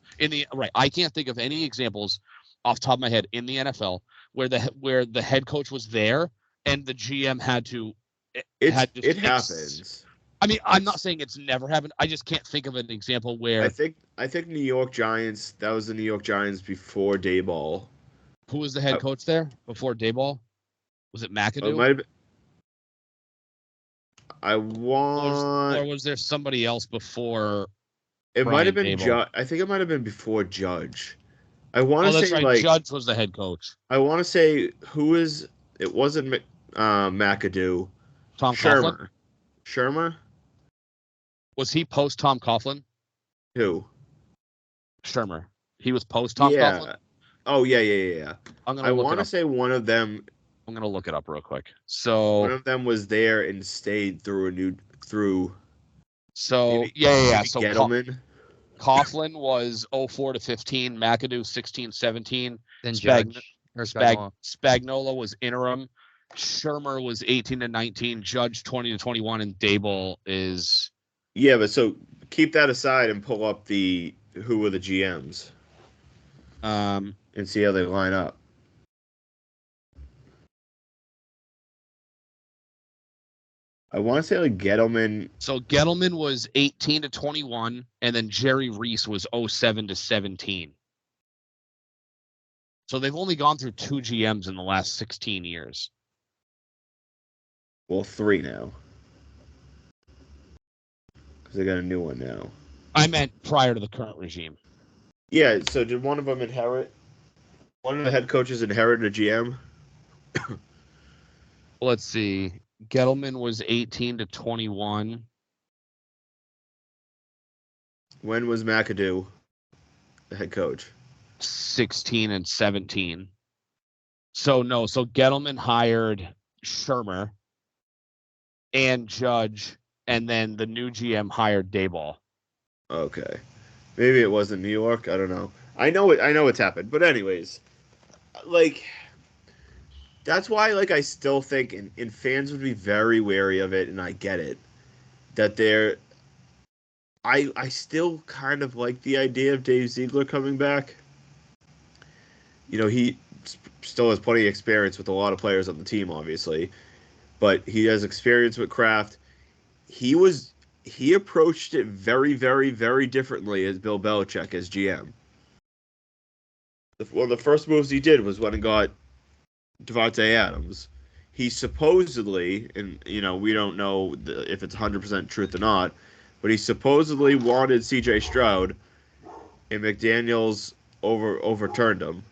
I can't think of any examples off the top of my head in the NFL where the head coach was there and the GM had to. It happens. I'm not saying it's never happened. I just can't think of an example where. I think New York Giants. That was the New York Giants before Daboll. Who was the head coach there before Daboll? Was it McAdoo? It might have been. Or was there somebody else before? It might have been Judge. I think it might have been before Judge. I want to say right. Judge was the head coach. I want to say it wasn't McAdoo. Tom Coughlin? Shermer? Was he post Tom Coughlin? Who? Shermer. He was post Tom Coughlin? Oh, yeah. I want to say one of them. I'm going to look it up real quick. So one of them was there and stayed through. So maybe So Gettleman. Coughlin was 04 to 15, McAdoo 16-17. Then Spagnuolo was interim. Shermer was 18 to 19. Judge 20 to 21, and Daboll is. Yeah, but so keep that aside and pull up who were the GMs. And see how they line up. I want to say like Gettleman. So Gettleman was 18 to 21, and then Jerry Reese was 07 to 17. So they've only gone through 2 GMs in the last 16 years. Well, 3 now. Because they got a new one now. I meant prior to the current regime. Yeah, so did one of them inherit? One of the head coaches inherited a GM? Let's see. Gettleman was 18 to 21. When was McAdoo the head coach? 16 and 17. So Gettleman hired Shermer and Judge, and then the new GM hired Daboll. Okay. Maybe it wasn't New York. I don't know. I know it's happened. But anyways, like, that's why, like, I still think, and fans would be very wary of it, and I get it, that I still kind of like the idea of Dave Ziegler coming back. He still has plenty of experience with a lot of players on the team, obviously, but he has experience with Kraft. He approached it very, very, very differently as Bill Belichick as GM. One of the first moves he did was when he got Davante Adams. He supposedly, and we don't know if it's 100% truth or not, but he supposedly wanted C.J. Stroud, and McDaniels overturned him,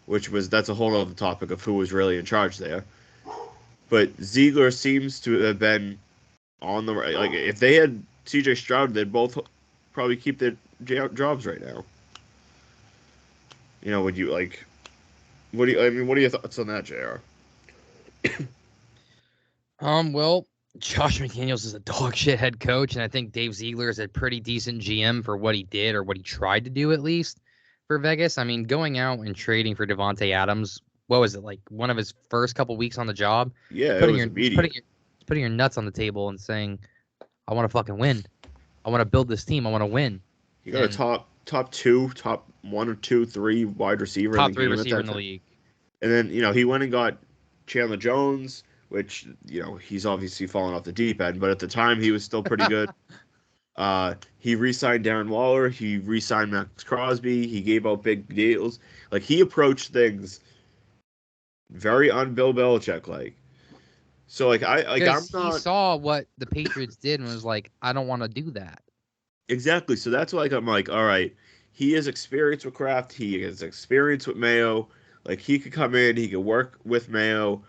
that's a whole other topic of who was really in charge there. But Ziegler seems to have been on the right. Like, if they had C.J. Stroud, they'd both probably keep their jobs right now. Would you like? What are your thoughts on that, JR? Well, Josh McDaniels is a dog shit head coach, and I think Dave Ziegler is a pretty decent GM for what he did, or what he tried to do at least, for Vegas. I mean, going out and trading for Davante Adams, what was it, like one of his first couple weeks on the job? Yeah, it was immediate. Putting your nuts on the table and saying, I want to fucking win. I want to build this team. I want to win. You got a top 1 or 2, 3 wide receiver. Top 3 receiver in the league. And then, he went and got Chandler Jones, which, he's obviously fallen off the deep end, but at the time he was still pretty good. He re-signed Darren Waller. He re-signed Max Crosby. He gave out big deals. Like, he approached things very un-Bill Belichick-like. So, like, he saw what the Patriots did and was like, I don't want to do that. Exactly. So that's why I'm like, all right, he has experience with Kraft. He has experience with Mayo. Like, he could come in, he could work with Mayo.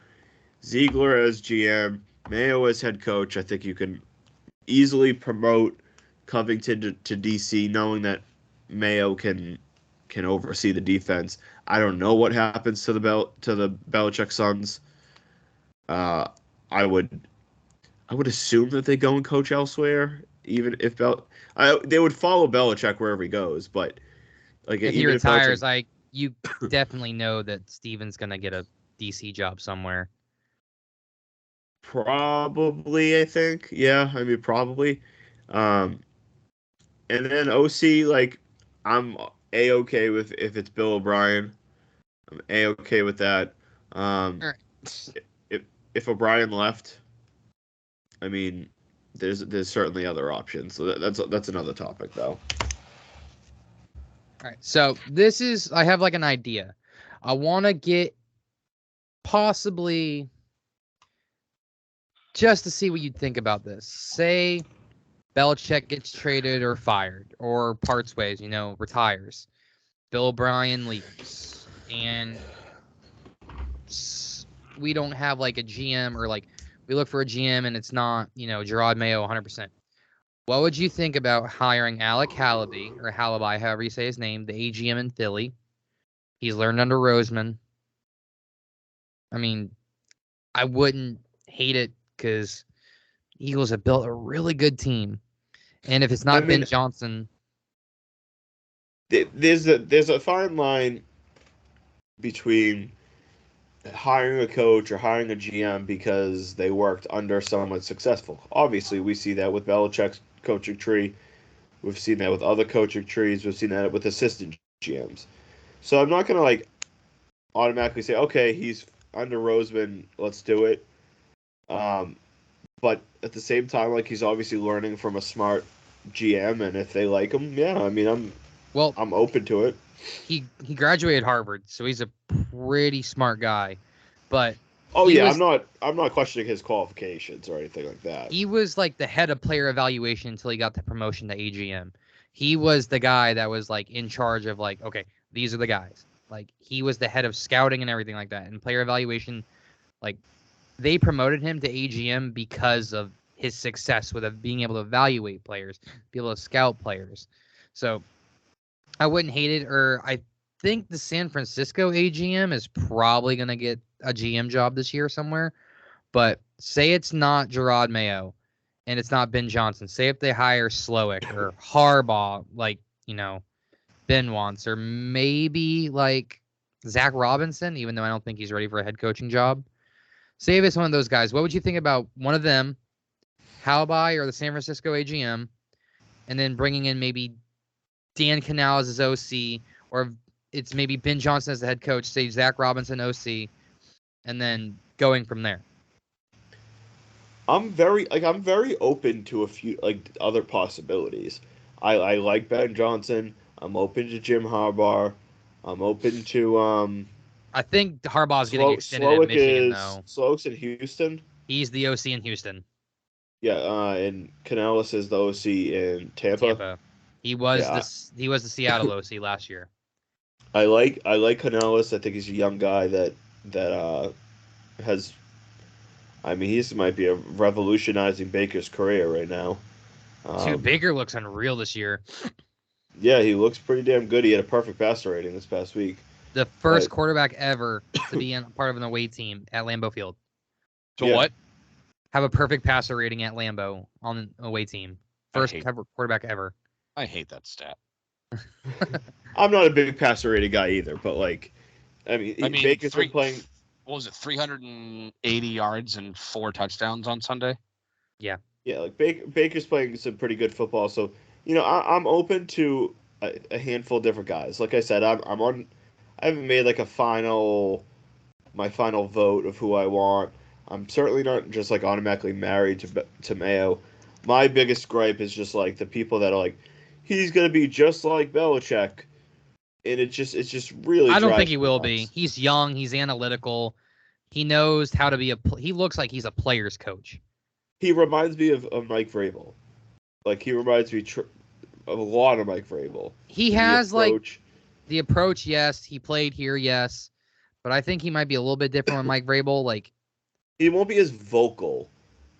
Ziegler as GM, Mayo as head coach. I think you can easily promote Covington to DC, knowing that Mayo can oversee the defense. I don't know what happens to the Belichick Suns. Uh, I would assume that they go and coach elsewhere, even if they would follow Belichick wherever he goes. But like, If he even if retires, Belichick, you definitely know that Steven's gonna get a DC job somewhere. probably, I think, yeah, I mean, probably. Um, and then OC, like, I'm a-okay with if it's Bill O'Brien. I'm a-okay with that. All right. If O'Brien left, I mean, there's certainly other options. So that's another topic, though. All right. So I have like an idea. I want to get possibly just to see what you'd think about this. Say Belichick gets traded or fired or parts ways, retires. Bill O'Brien leaves. And we don't have like a GM, or like we look for a GM and it's not, Gerard Mayo 100%. What would you think about hiring Alec Halaby, or Halaby, however you say his name, the AGM in Philly? He's learned under Roseman. I mean, I wouldn't hate it because Eagles have built a really good team. And if it's not Ben Johnson, there's a fine line between hiring a coach or hiring a GM because they worked under someone successful. Obviously, we see that with Belichick's coaching tree. We've seen that with other coaching trees. We've seen that with assistant GMs. So I'm not gonna like automatically say, okay, he's under Roseman, let's do it. But at the same time, like, he's obviously learning from a smart GM, and if they like him, yeah, I mean, I'm open to it. He graduated Harvard, so he's a pretty smart guy. But I'm not questioning his qualifications or anything like that. He was like the head of player evaluation until he got the promotion to AGM. He was the guy that was like in charge of like, okay, these are the guys. Like, he was the head of scouting and everything like that. And player evaluation, like, they promoted him to AGM because of his success with being able to evaluate players, be able to scout players. So I wouldn't hate it. Or I think the San Francisco AGM is probably going to get a GM job this year somewhere. But say it's not Gerard Mayo and it's not Ben Johnson. Say if they hire Slowick or Harbaugh, like, Ben wants, or maybe like Zach Robinson, even though I don't think he's ready for a head coaching job. Say if it's one of those guys. What would you think about one of them, Halaby or the San Francisco AGM, and then bringing in maybe Dan Canales as OC, or it's maybe Ben Johnson as the head coach, say Zach Robinson OC, and then going from there? I'm very open to a few like other possibilities. I like Ben Johnson. I'm open to Jim Harbaugh. I'm open to I think Harbaugh's getting extended at Michigan, though. Slowick's in Houston. He's the OC in Houston. Yeah, and Canales is the OC in Tampa. He was the Seattle OC last year. I like Canales. I think he's a young guy that has. I mean, he might be revolutionizing Baker's career right now. Dude, Baker looks unreal this year. Yeah, he looks pretty damn good. He had a perfect passer rating this past week. The first quarterback ever to be part of an away team at Lambeau Field. What? Have a perfect passer rating at Lambeau on an away team. First quarterback ever. I hate that stat. I'm not a big passer rating guy either, but like, I mean Baker's been playing. What was it, 380 yards and 4 touchdowns on Sunday? Yeah. Yeah, like Baker's playing some pretty good football. So, I'm open to a handful of different guys. Like I said, I haven't made like my final vote of who I want. I'm certainly not just like automatically married to Mayo. My biggest gripe is just like the people that are like, he's gonna be just like Belichick. And it's just really. I don't think he will be. He's young. He's analytical. He knows how to be he looks like he's a player's coach. He reminds me of Mike Vrabel. Like, he reminds me a lot of Mike Vrabel. He The has approach. the approach, yes. He played here, yes. But I think he might be a little bit different with Mike Vrabel. Like, He won't be as vocal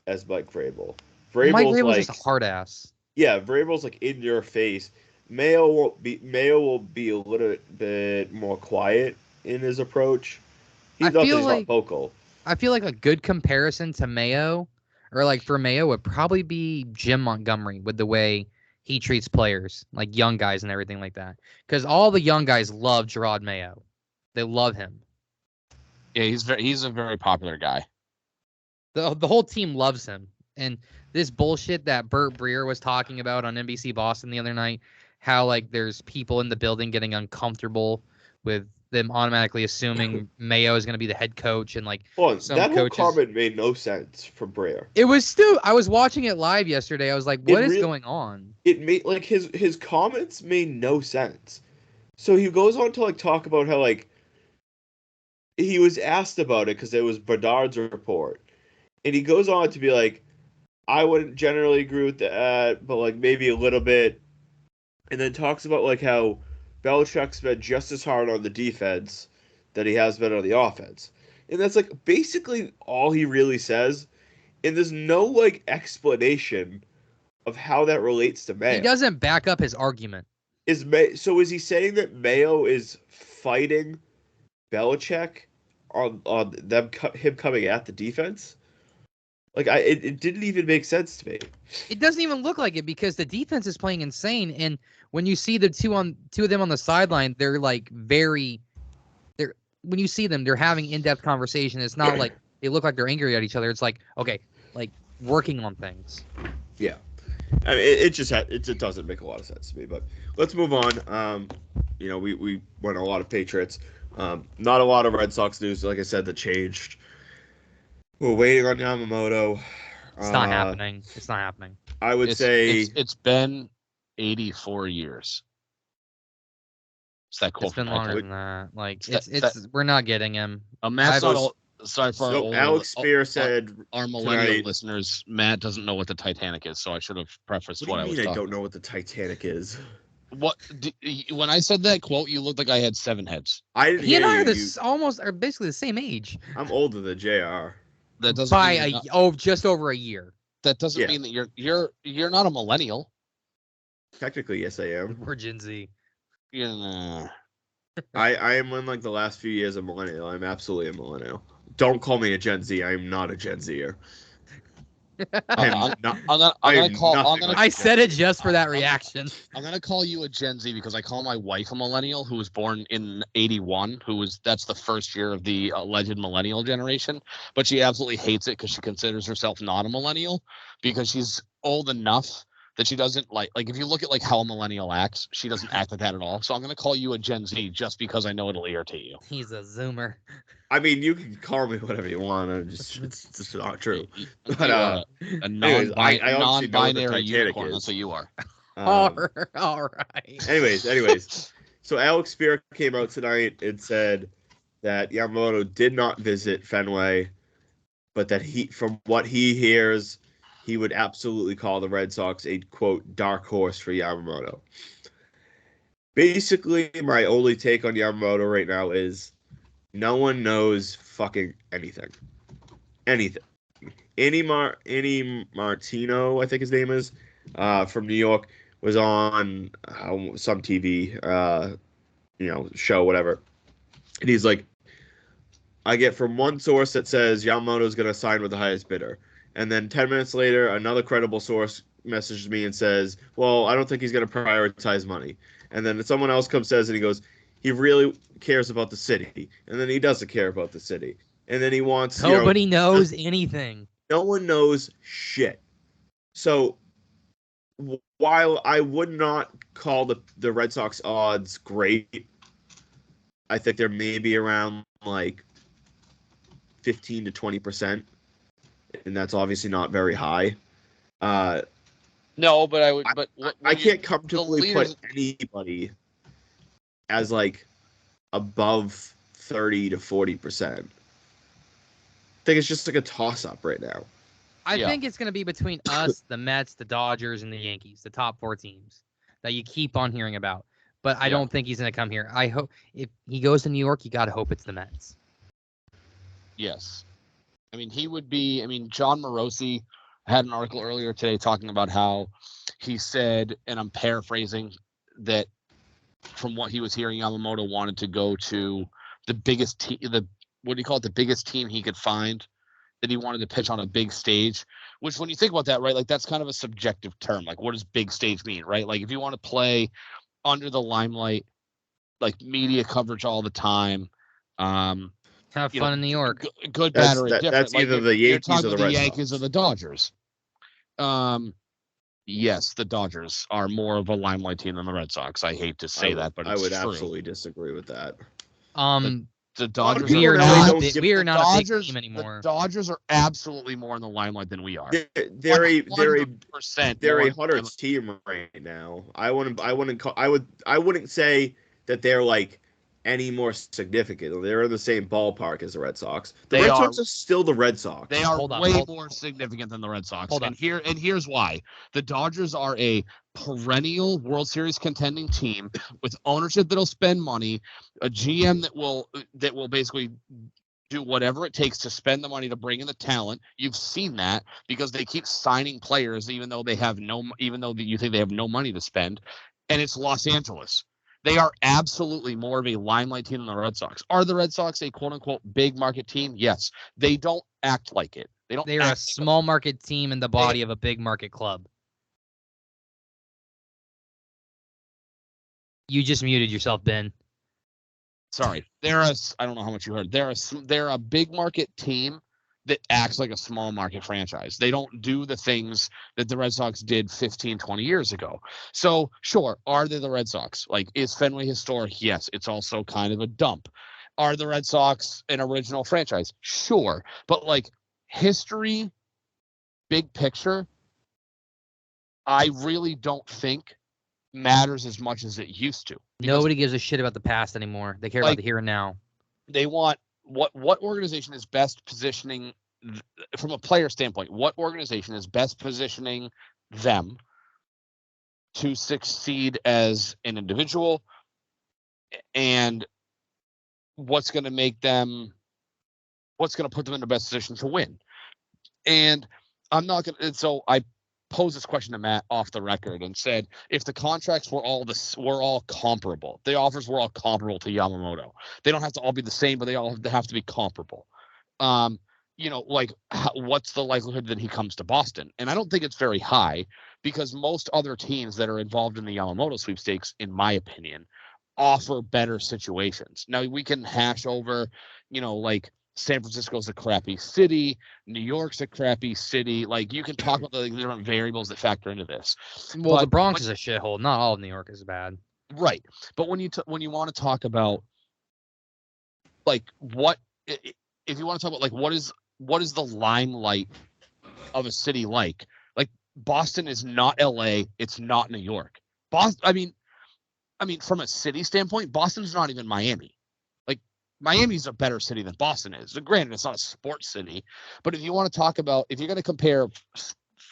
as Mike Vrabel. Mike Vrabel's Vrabel's like, just a hard ass. yeah, Vrabel's like in your face. Mayo will be a little bit more quiet in his approach. I He's not that feel he's like not vocal. I feel like a good comparison to Mayo, or like for Mayo, would probably be Jim Montgomery with the way he treats players, like young guys and everything like that. Because all the young guys love Gerard Mayo. They love him. Yeah, he's a very popular guy. The whole team loves him. And this bullshit that Burt Breer was talking about on NBC Boston the other night, how like there's people in the building getting uncomfortable with them automatically assuming Mayo is going to be the head coach and like Hold on, some that whole coaches. comment made no sense from Breer. It was still. I was watching it live yesterday. I was like, "What is going on?" It made like his comments made no sense. So he goes on to like talk about how like he was asked about it because it was Bedard's report, and he goes on to be like, I wouldn't generally agree with that, but like maybe a little bit, and then talks about like how Belichick's been just as hard on the defense that he has been on the offense, and that's like basically all he really says, and there's no like explanation of how that relates to Mayo. He doesn't back up his argument. Is he saying that Mayo is fighting Belichick on him coming at the defense? Like it didn't even make sense to me. It doesn't even look like it because the defense is playing insane, and when you see the two of them on the sideline, they're like when you see them, they're having in-depth conversation. It's not like they look like they're angry at each other. It's like, okay, like working on things. Yeah. I mean, it doesn't make a lot of sense to me, but let's move on. We went a lot of Patriots. Not a lot of Red Sox news, like I said, that changed. We're waiting on Yamamoto. It's not happening. It's not happening. I would say it's been 84 years. It's that quote. It's been longer than that. Like it's we're not getting him. Sorry for Alex Spear said our millennial tonight, listeners. Matt doesn't know what the Titanic is, so I should have prefaced what I do was you mean I talking. don't know what the Titanic is? What when I said that quote, you looked like I had 7 heads. I didn't He and I hear are you. almost are basically the same age. I'm older than JR. That doesn't by just over a year. That doesn't mean that you're not a millennial. Technically, yes, I am. We're Gen Z. Yeah. I am in like the last few years a millennial. I'm absolutely a millennial. Don't call me a Gen Z. I am not a Gen Zer. I said it just for that reaction. I'm gonna call you a Gen Z because I call my wife a millennial who was born in '81. That's the first year of the alleged millennial generation, but she absolutely hates it because she considers herself not a millennial because she's old enough that she doesn't like if you look at like how a millennial acts, she doesn't act like that at all. So I'm gonna call you a Gen Z just because I know it'll irritate you. He's a Zoomer. I mean, you can call me whatever you want. It's just not true. But a non-binary unicorn. That's what you are. All right. Anyways. So Alex Spear came out tonight and said that Yamamoto did not visit Fenway, but that from what he hears, he would absolutely call the Red Sox a, quote, dark horse for Yamamoto. Basically, my only take on Yamamoto right now is no one knows fucking anything. Anything. Any Martino, I think his name is, from New York, was on some TV, show, whatever. And he's like, I get from one source that says Yamamoto's going to sign with the highest bidder. And then 10 minutes later, another credible source messages me and says, well, I don't think he's going to prioritize money. And then someone else says, and he goes, he really cares about the city. And then he doesn't care about the city. And then he wants... Nobody knows anything. No one knows shit. So while I would not call the Red Sox odds great, I think they're maybe around like 15 to 20%. And that's obviously not very high. No, but I would. I can't comfortably put anybody as like above 30 to 40%. I think it's just like a toss-up right now. I think it's going to be between us, the Mets, the Dodgers, and the Yankees, the top 4 teams. that you keep on hearing about. But I don't think he's going to come here. I hope if he goes to New York, you got to hope it's the Mets. Yes. I mean, he would be. I mean, John Morosi had an article earlier today talking about how he said, and I'm paraphrasing, that from what he was hearing, Yamamoto wanted to go to the biggest team, what do you call it, the biggest team he could find, that he wanted to pitch on a big stage, which when you think about that, right, like that's kind of a subjective term. Like, what does big stage mean, right? Like, if you want to play under the limelight, like media coverage all the time, have fun in New York. Good, bad, or indifferent. That's like either the Yankees or the Red Yankees Sox. or the Dodgers. Yes, the Dodgers are more of a limelight team than the Red Sox. I hate to say that, but it's I would true. absolutely disagree with that. The Dodgers we are not a big Dodgers, team anymore. The Dodgers are absolutely more in the limelight than we are. They're a 100s team team right now. I wouldn't say that they're like any more significant. They're in the same ballpark as the Red Sox. The Red Sox are still the Red Sox. They are way more significant than the Red Sox. Here's why. The Dodgers are a perennial World Series contending team with ownership that'll spend money, a GM that will basically do whatever it takes to spend the money to bring in the talent. You've seen that because they keep signing players even though you think they have no money to spend, and it's Los Angeles. They are absolutely more of a limelight team than the Red Sox. Are the Red Sox a quote-unquote big market team? Yes. They don't act like it. They're a small market team in the body of a big market club. You just muted yourself, Ben. Sorry. I don't know how much you heard. They're a big market team that acts like a small market franchise. They don't do the things that the Red Sox did 15, 20 years ago. So, sure, are they the Red Sox? Like, is Fenway historic? Yes. It's also kind of a dump. Are the Red Sox an original franchise? Sure. But, like, history, big picture, I really don't think matters as much as it used to. Nobody gives a shit about the past anymore. They care about the here and now. They want what organization is best positioning from a player standpoint, what organization is best positioning them to succeed as an individual, and what's going to put them in the best position to win. And I posed this question to Matt off the record and said, if the contracts were all comparable, the offers were all comparable to Yamamoto, they don't have to all be the same, but they all have to be comparable. What's the likelihood that he comes to Boston? And I don't think it's very high, because most other teams that are involved in the Yamamoto sweepstakes, in my opinion, offer better situations. Now we can hash over, San Francisco's a crappy city, New York's a crappy city. Like, you can talk about the different variables that factor into this. Well, the Bronx is a shithole. Not all of New York is bad. Right. But when you want to talk about, like, if you want to talk about, like, what is the limelight of a city like Boston is not LA, it's not New York. I mean, from a city standpoint, Boston's not even Miami. Miami's a better city than Boston is. Granted, it's not a sports city, but if you want to talk about, if you're going to compare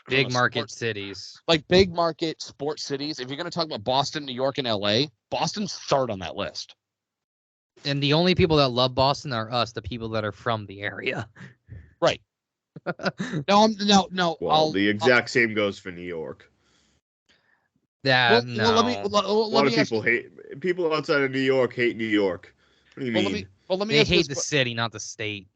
big market cities, like big market sports cities, if you're going to talk about Boston, New York, and LA, Boston's third on that list. And the only people that love Boston are us, the people that are from the area. Right. No. Well, the exact same goes for New York. A lot of people outside of New York hate New York. What do you mean? They hate the city, not the state.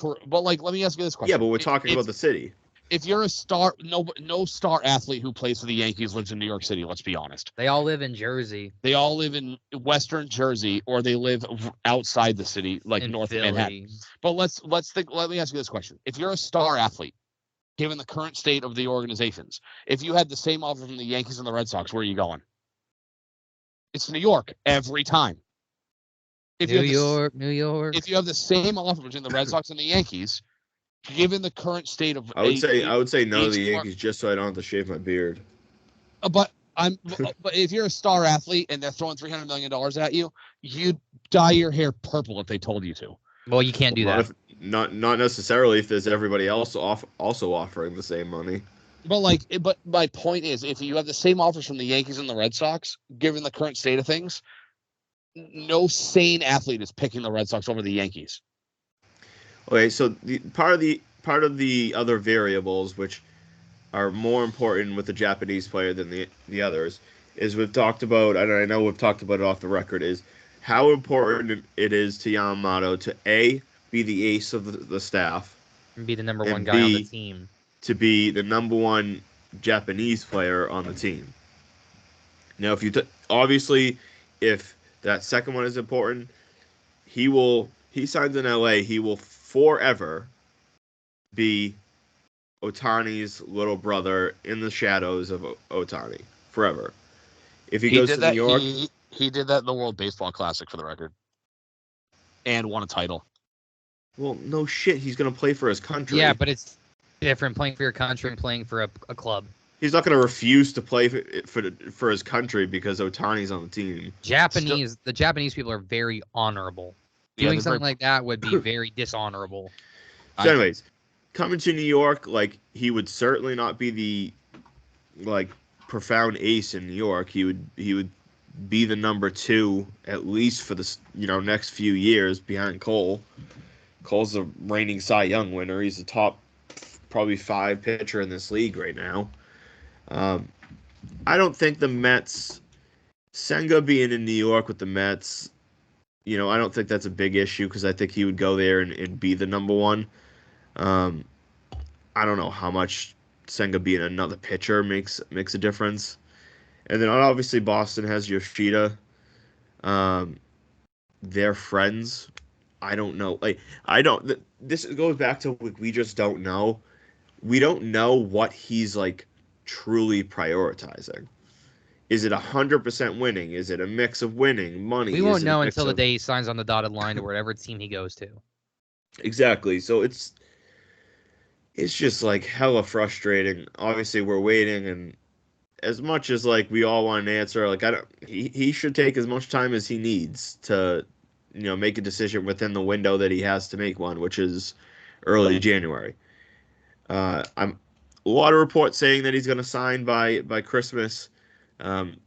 But let me ask you this question. Yeah, but we're talking about the city. If you're a star, no star athlete who plays for the Yankees lives in New York City. Let's be honest. They all live in Jersey. They all live in Western Jersey, or they live outside the city, like north of Manhattan. But let's think. Let me ask you this question: if you're a star athlete, given the current state of the organizations, if you had the same offer from the Yankees and the Red Sox, where are you going? It's New York every time. New York. If you have the same offer between the Red Sox and the Yankees, given the current state of, I would say no to the Yankees, just so I don't have to shave my beard. But if you're a star athlete and they're throwing $300 million at you, you'd dye your hair purple if they told you to. Well, you can't do that. Not necessarily if there's everybody else also offering the same money. But my point is, if you have the same offers from the Yankees and the Red Sox, given the current state of things, no sane athlete is picking the Red Sox over the Yankees. Okay, so part of the other variables, which are more important with the Japanese player than the others, is we've talked about, and I know we've talked about it off the record, is how important it is to Yamamoto to A, be the ace of the staff, And be the number one and guy on the B, team. to be the number one Japanese player on the team. Now, obviously, if that second one is important, he signs in LA, he will forever be Otani's little brother in the shadows of Otani forever. If he He goes did to New that. York, He did that in the World Baseball Classic, for the record, and won a title. well, no shit, he's going to play for his country. Yeah, but it's different playing for your country and playing for a club. He's not going to refuse to play for his country because Otani's on the team. The Japanese people are very honorable. Doing something like that would be very dishonorable. So, anyways, coming to New York, like, he would certainly not be the profound ace in New York. He would be the number two at least for the next few years behind Cole. Cole's the reigning Cy Young winner. He's the top probably 5 pitcher in this league right now. I don't think the Mets, Senga being in New York with the Mets, I don't think that's a big issue because I think he would go there and be the number one. I don't know how much Senga being another pitcher makes a difference. And then obviously Boston has Yoshida. They're friends. I don't know. This goes back to we just don't know. We don't know what he's truly prioritizing. Is it 100% winning? Is it a mix of winning, money? We won't know until the day he signs on the dotted line to whatever team he goes to. Exactly. So it's just hella frustrating. Obviously, we're waiting, and as much as we all want an answer, he should take as much time as he needs to make a decision within the window that he has to make one, which is early January. I'm a lot of reports saying that he's going to sign by Christmas.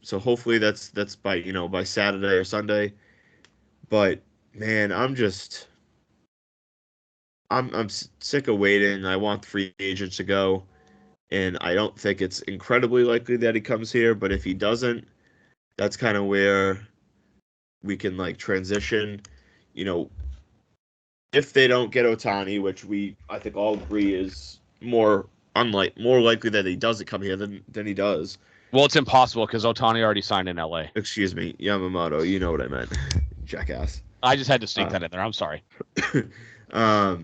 So hopefully that's by by Saturday or Sunday. But man, I'm sick of waiting. I want the free agent to go, and I don't think it's incredibly likely that he comes here. But if he doesn't, that's kind of where we can transition. If they don't get Otani, which I think all agree is more likely that he doesn't come here than he does. Well, it's impossible because Otani already signed in LA. Excuse me, Yamamoto. You know what I meant, jackass. I just had to sneak that in there. I'm sorry. Where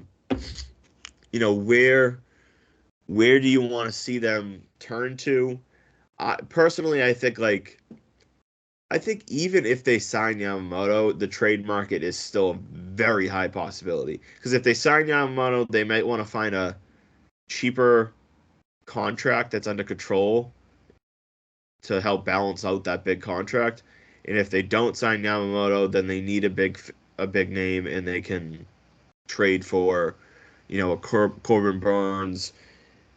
do you want to see them turn to? Personally, I think even if they sign Yamamoto, the trade market is still a very high possibility. Because if they sign Yamamoto, they might want to find a cheaper contract that's under control to help balance out that big contract. And if they don't sign Yamamoto, then they need a big name, and they can trade for, a Corbin Burns.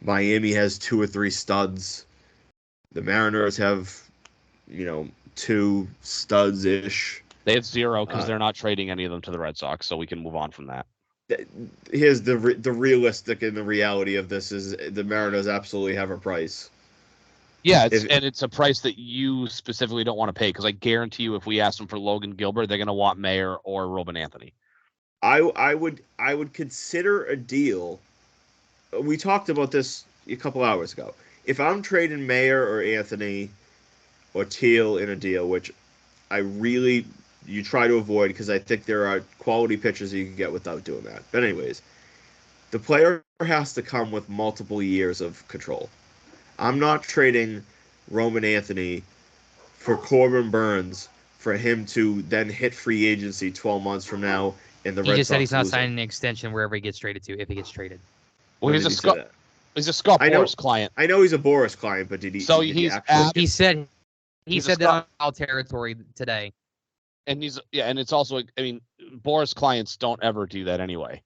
Miami has 2 or 3 studs. The Mariners have, 2 studs-ish. They have 0 because they're not trading any of them to the Red Sox, so we can move on from that. Here's the realistic and the reality of this is the Mariners absolutely have a price. Yeah, it's a price that you specifically don't want to pay because I guarantee you if we ask them for Logan Gilbert, they're going to want Mayer or Robin Anthony. I would consider a deal. We talked about this a couple hours ago. If I'm trading Mayer or Anthony or Teal in a deal, which you try to avoid because I think there are quality pitchers you can get without doing that. But anyways, the player has to come with multiple years of control. I'm not trading Roman Anthony for Corbin Burns for him to then hit free agency 12 months from now. And the Red Sox just said he's not signing an extension wherever he gets traded to, if he gets traded. Well, he's a Scott Boras client. I know he's a Boras client, but did he? So he said that on foul territory today. And and it's also, Boras clients don't ever do that anyway.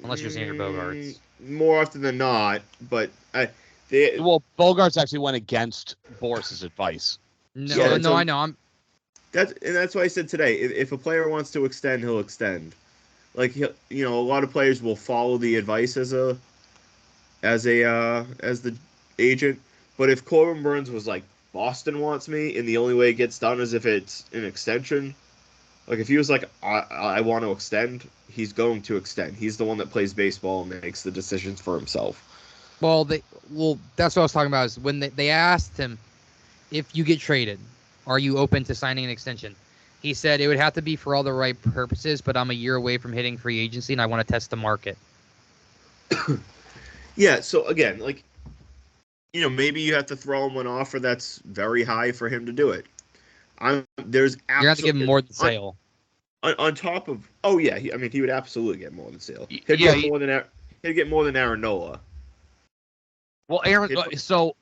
Unless you're Xander Bogaerts. more often than not, but Well, Bogarts actually went against Boris's advice. No, Yeah, no, so- I know. that's why I said today. If a player wants to extend, he'll extend. Like a lot of players will follow the advice as the agent. But if Corbin Burns was like Boston wants me, and the only way it gets done is if it's an extension. Like if he was like I want to extend, he's going to extend. He's the one that plays baseball and makes the decisions for himself. Well, that's what I was talking about. Is when they asked him, if you get traded, are you open to signing an extension? He said it would have to be for all the right purposes, but I'm a year away from hitting free agency, and I want to test the market. Yeah. So again, like maybe you have to throw him an offer that's very high for him to do it. There's You're gonna have to give him more than Sale. On top of he would absolutely get more than Sale. He'd get more than Aaron Nola. Well, Aaron. So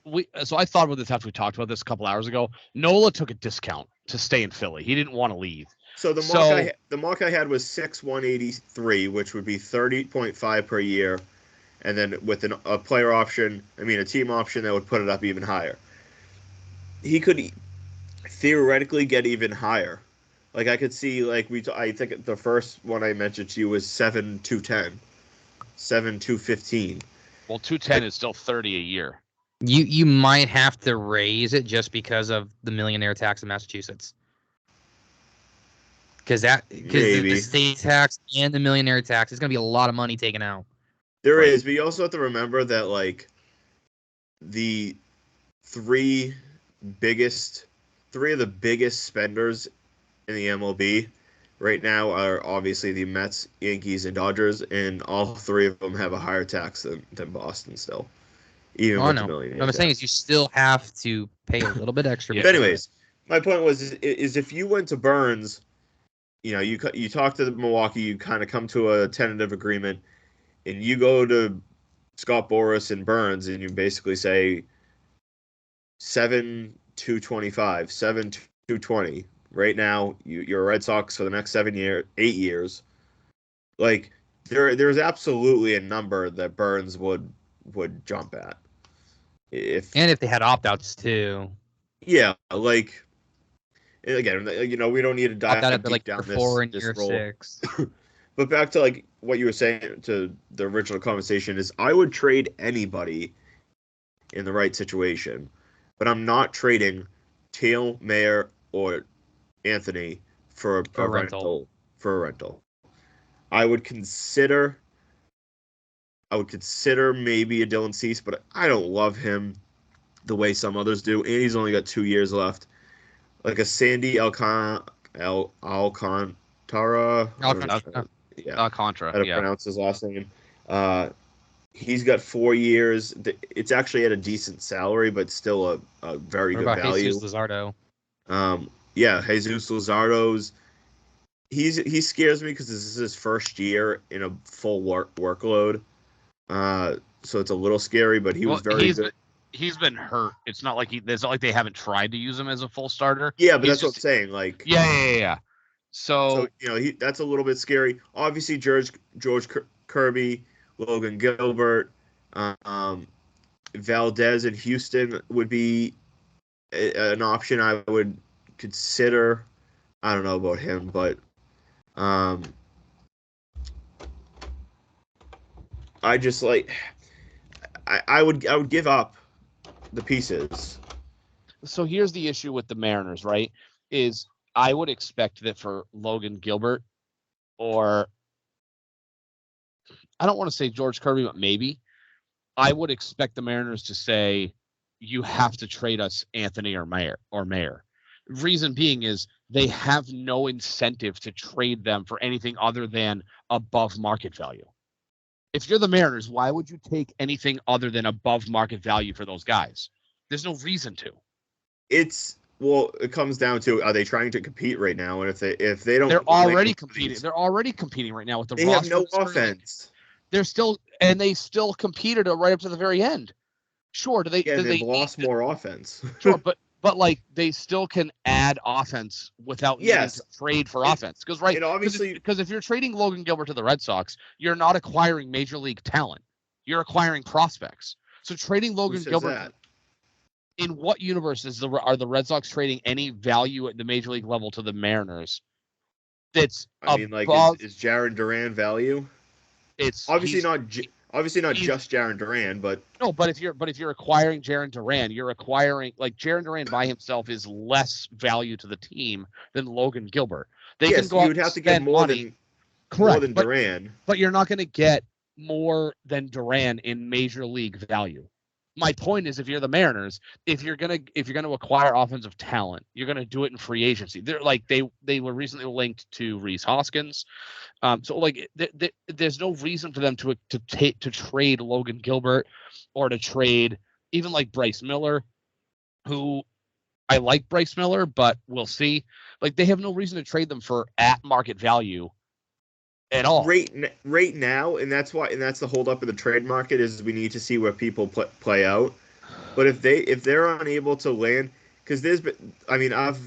I thought about this after we talked about this a couple hours ago. Nola took a discount to stay in Philly. He didn't want to leave. So the mark I had was 6,183, which would be 30.5 per year, and then with a player option, a team option that would put it up even higher. He could theoretically get even higher. Like I could see, I think the first one I mentioned to you was 7,210, 7,215. Well, 210 is still 30 a year. You might have to raise it just because of the millionaire tax in Massachusetts. Because the state tax and the millionaire tax is going to be a lot of money taken out. There is, but you also have to remember that the three of the biggest spenders in the MLB right now are obviously the Mets, Yankees, and Dodgers, and all three of them have a higher tax than Boston still. Even with the millionaire what I'm saying is you still have to pay a little bit extra. But anyways, my point was if you went to Burns, you talk to Milwaukee, you kind of come to a tentative agreement, and you go to Scott Boras and Burns, and you basically say 7,225, 7,220. Right now, you're a Red Sox for the next 8 years. Like there's absolutely a number that Burns would jump at. If they had opt-outs too. Yeah, again, we don't need to dive deep down this 4 and this year role. 6. But back to what you were saying to the original conversation is I would trade anybody in the right situation, but I'm not trading Teal, Mayer, or Anthony for a rental. For a rental. I would consider maybe a Dylan Cease, but I don't love him the way some others do, and he's only got 2 years left. Like a Sandy Alcantara. Alcantara. How to pronounce his last name? He's got 4 years. It's actually at a decent salary, but still a very good value. Jesus Luzardo? Jesus Luzardo's. He scares me because this is his first year in a full workload. So it's a little scary, but he was very good. He's been hurt. It's not like they haven't tried to use him as a full starter. Yeah, but that's what I'm saying. Yeah. So that's a little bit scary. Obviously, George Kirby, Logan Gilbert, Valdez in Houston would be an option I would consider. I don't know about him, but I just I would give up the pieces. So here's the issue with the Mariners, right? Is I would expect that for Logan Gilbert, or I don't want to say George Kirby, but maybe I would expect the Mariners to say you have to trade us Anthony or Mayer. Reason being is they have no incentive to trade them for anything other than above market value. If you're the Mariners, why would you take anything other than above market value for those guys? There's no reason to. It comes down to, are they trying to compete right now? And if they don't, they're already competing. They're already competing right now with the roster. They have no offense. They still competed right up to the very end. Sure, they've lost more offense. Sure, but they still can add offense without needing to trade for offense. Because if you're trading Logan Gilbert to the Red Sox, you're not acquiring major league talent. You're acquiring prospects. So trading Who Logan says Gilbert. that? In what universe are the Red Sox trading any value at the major league level to the Mariners? That's I mean, like, above. is Jarren Duran value? It's Obviously he's, not. Obviously not he's just Jarren Duran, but no. But if you're acquiring Jarren Duran, you're acquiring like Jarren Duran by himself is less value to the team than Logan Gilbert. They can yes, go you out would and have to get spend money. more Correct, than Duran. but you're not going to get more than Duran in major league value. My point is, if you're the Mariners, if you're gonna acquire offensive talent, you're gonna do it in free agency. They're like they were recently linked to Rhys Hoskins, so like there's no reason for them to trade Logan Gilbert or to trade even like Bryce Miller, who I like Bryce Miller, but we'll see. Like they have no reason to trade them for at market value at all. Right now, and that's the hold up in the trade market is we need to see where people play out. But if they're unable to land, because there's been, I mean, I've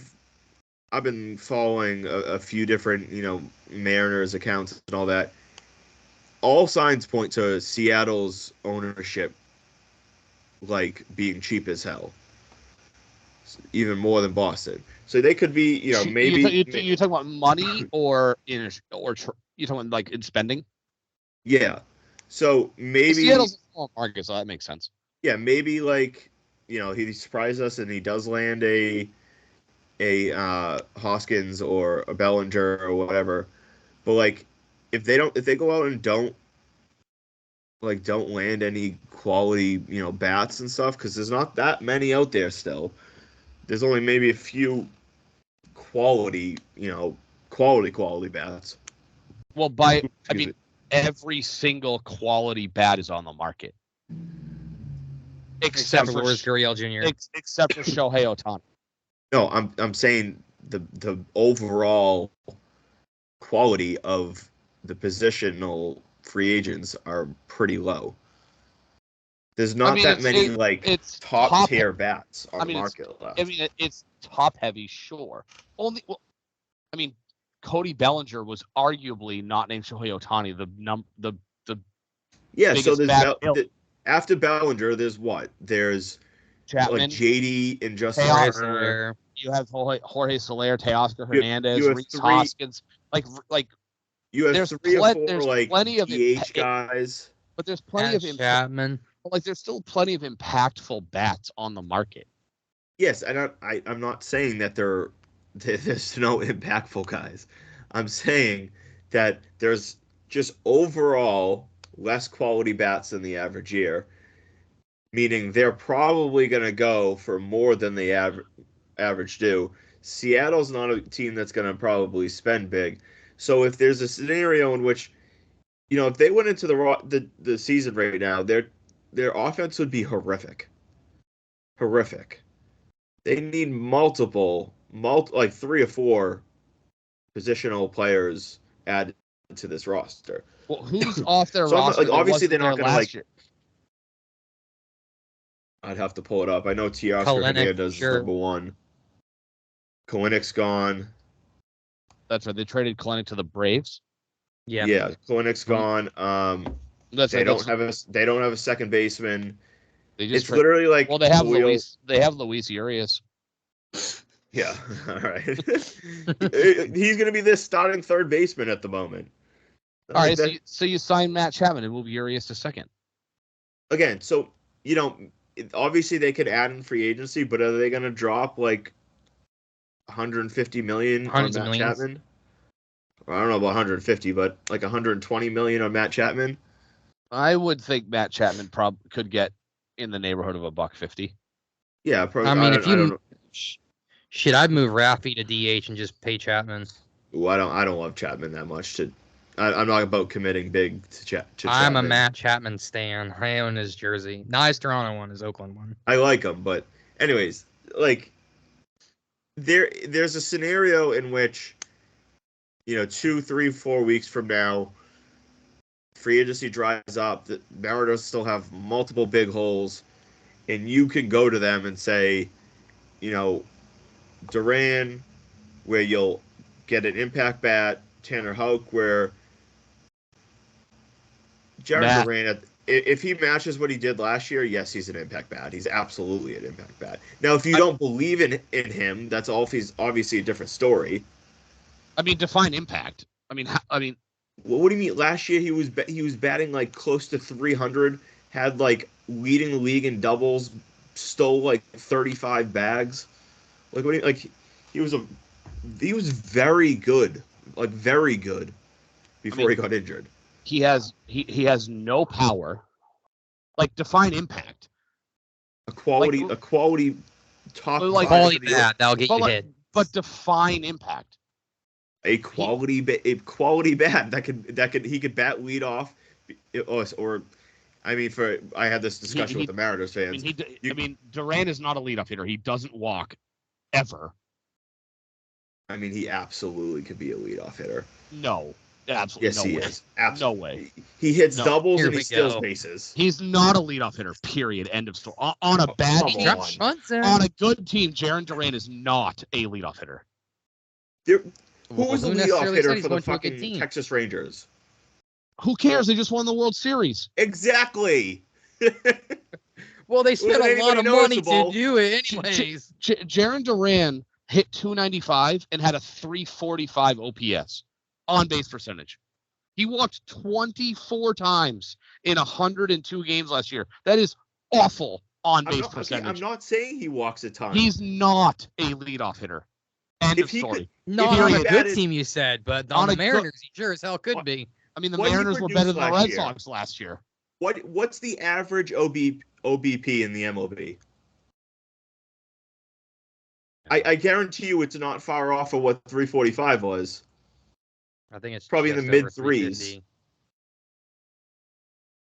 been following a few different Mariners accounts and all that. All signs point to Seattle's ownership like being cheap as hell, even more than Boston. So they could be, maybe You're talking about money or you're talking about like in spending. Yeah. So maybe Seattle's a small market, so that makes sense. Yeah, maybe like he surprised us and he does land a Hoskins or a Bellinger or whatever. But like if they go out and don't land any quality bats and stuff, because there's not that many out there still. There's only maybe a few quality bats. Well, every single quality bat is on the market, except for Gurriel Jr. Except for Shohei Ohtani. No, I'm saying the overall quality of the positional free agents are pretty low. There's not that many top tier bats on the market left. I mean, it's top heavy, sure. Cody Bellinger was arguably not named Shohei Ohtani. So there's after Bellinger, there's what? There's Chapman, like JD and Justin Turner. You have Jorge Soler, Teoscar Hernandez, Rhys Hoskins. You have three or four plenty of DH guys. But there's plenty of Chapman. There's still plenty of impactful bats on the market. Yes, and I'm not saying that there's no impactful guys. I'm saying that there's just overall less quality bats than the average year, meaning they're probably going to go for more than the average do. Seattle's not a team that's going to probably spend big. So if there's a scenario in which, if they went into the season right now, their offense would be horrific. Horrific. They need multiple like 3 or 4 positional players added to this roster. Well, who's off their roster? Obviously, they're not going to I'd have to pull it up. I know Teoscar Hernandez is number 1. Kalinic's gone. That's right. They traded Kalinick to the Braves. Yeah, Kalinic's gone. They don't have a second baseman. It's literally like they have Luis Urias. Yeah, all right. He's going to be this starting third baseman at the moment. All right, so you sign Matt Chapman and move Urias to second. Again, so obviously they could add in free agency, but are they going to drop like 150 million on Matt Chapman? Well, I don't know about 150, but like 120 million on Matt Chapman. I would think Matt Chapman could get in the neighborhood of $150. Yeah, probably. I mean, I'd move Raffy to DH and just pay Chapman. Ooh, I don't love Chapman that much. I'm not about committing big to Chapman. I'm a Matt Chapman stan. I own his jersey. Not his Toronto one, his Oakland one. I like him, but anyways, like there's a scenario in which 2, 3, 4 weeks from now, free agency dries up. The Mariners still have multiple big holes, and you can go to them and say, Duran, where you'll get an impact bat, Tanner Houck, where Jarren Duran if he matches what he did last year, yes, he's an impact bat. He's absolutely an impact bat. Now, if you don't believe in him, that's obviously a different story. I mean, define impact. I mean, what do you mean? Last year he was batting like close to 300, had like leading the league in doubles, stole like 35 bags. Like what? He was very good, like very good, before he got injured. He has no power. Like, define impact. A quality top quality bat that'll get you hit. But define impact. A quality bat that he could bat lead off, or I had this discussion with the Mariners fans. Duran is not a leadoff hitter. He doesn't walk ever. I mean, he absolutely could be a leadoff hitter. No, absolutely. Yes, he is. Absolutely. No way. He hits doubles and he steals bases. He's not a leadoff hitter. Period. End of story. On a bad team, on a good team, Jarren Duran is not a leadoff hitter. Who was the leadoff hitter for the fucking Texas Rangers? Who cares? They just won the World Series. Exactly. Well, they spent a lot of money to do it anyways. Jarren Duran hit .295 and had a .345 OPS on base percentage. He walked 24 times in 102 games last year. That is awful on base percentage. I'm not saying he walks a ton. He's not a leadoff hitter. End of story. Not on a good team, you said, but on the Mariners, he sure as hell could be. I mean, the Mariners were better than the Red Sox last year. What's the average OBP in the MLB? I guarantee you it's not far off of what 345 was. I think it's probably in the mid threes.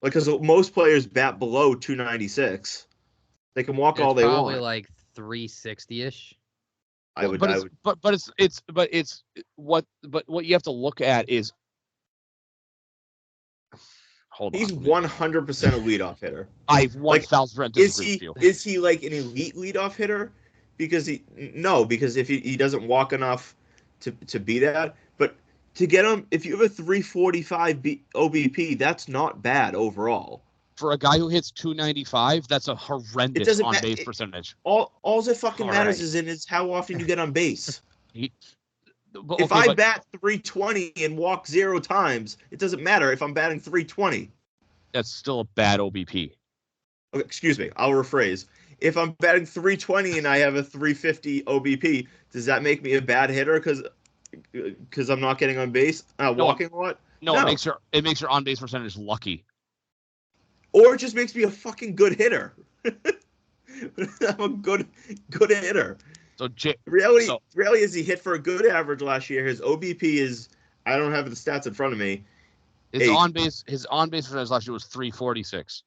Like, because most players bat below 296. They can walk all they want. Probably like 360-ish. But what you have to look at is. Hold on. He's 100% a leadoff hitter. I 1,000% disagree with you. Is he like an elite leadoff hitter? Because if he doesn't walk enough to be that. But to get him, if you have a 345 OBP, that's not bad overall. For a guy who hits 295, that's a horrendous on base percentage. All it fucking matters is how often you get on base. If I bat 320 and walk 0 times, it doesn't matter if I'm batting 320. That's still a bad OBP. Okay, excuse me, I'll rephrase. If I'm batting 320 and I have a 350 OBP, does that make me a bad hitter because I'm not getting on base, walking a lot? No, it makes your on base percentage lucky. Or it just makes me a fucking good hitter. I'm a good hitter. So reality is he hit for a good average last year. His OBP is, I don't have the stats in front of me. His on base percentage last year was 346.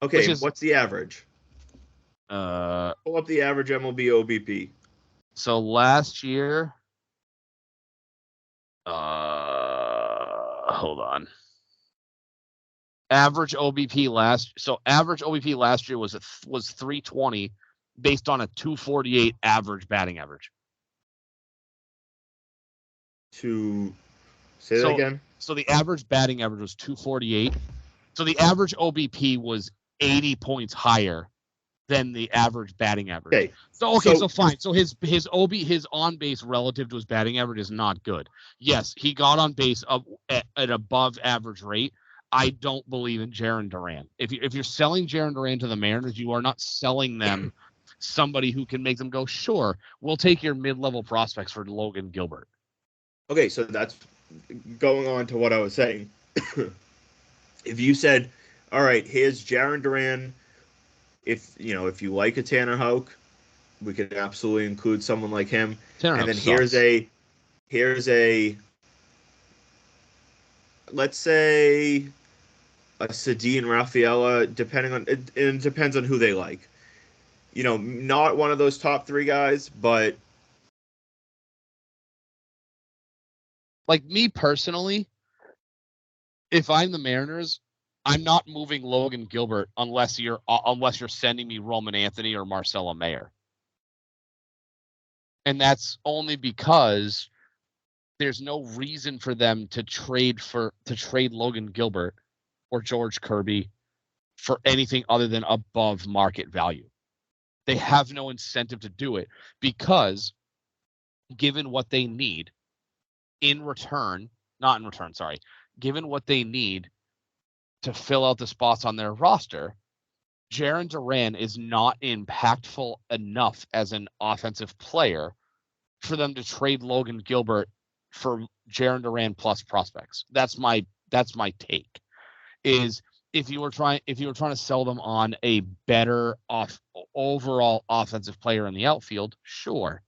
Okay, what's the average? Pull up the average MLB OBP. So last year, hold on. Average OBP last year was 320 based on a 248 average batting average. Say that again. So the average batting average was 248. So the average OBP was 80 points higher than the average batting average. Okay. So fine. So his on base relative to his batting average is not good. Yes, he got on base at an above average rate. I don't believe in Jarren Duran. If you're selling Jarren Duran to the Mariners, you are not selling them somebody who can make them go, sure, we'll take your mid-level prospects for Logan Gilbert. Okay, so that's going on to what I was saying. If you said, all right, here's Jarren Duran. If you like a Tanner Houck, we could absolutely include someone like him. Tanner and then sucks. here's a let's say a Cedine Rafaela, it depends on who they like. Not one of those top 3 guys, but like me personally, if I'm the Mariners, I'm not moving Logan Gilbert unless you're sending me Roman Anthony or Marcelo Mayer. And that's only because there's no reason for them to trade Logan Gilbert or George Kirby for anything other than above market value. They have no incentive to do it because given what they need given what they need to fill out the spots on their roster, Jarren Duran is not impactful enough as an offensive player for them to trade Logan Gilbert for Jarren Duran plus prospects. That's my take. Is if you were trying to sell them on a better overall offensive player in the outfield, sure.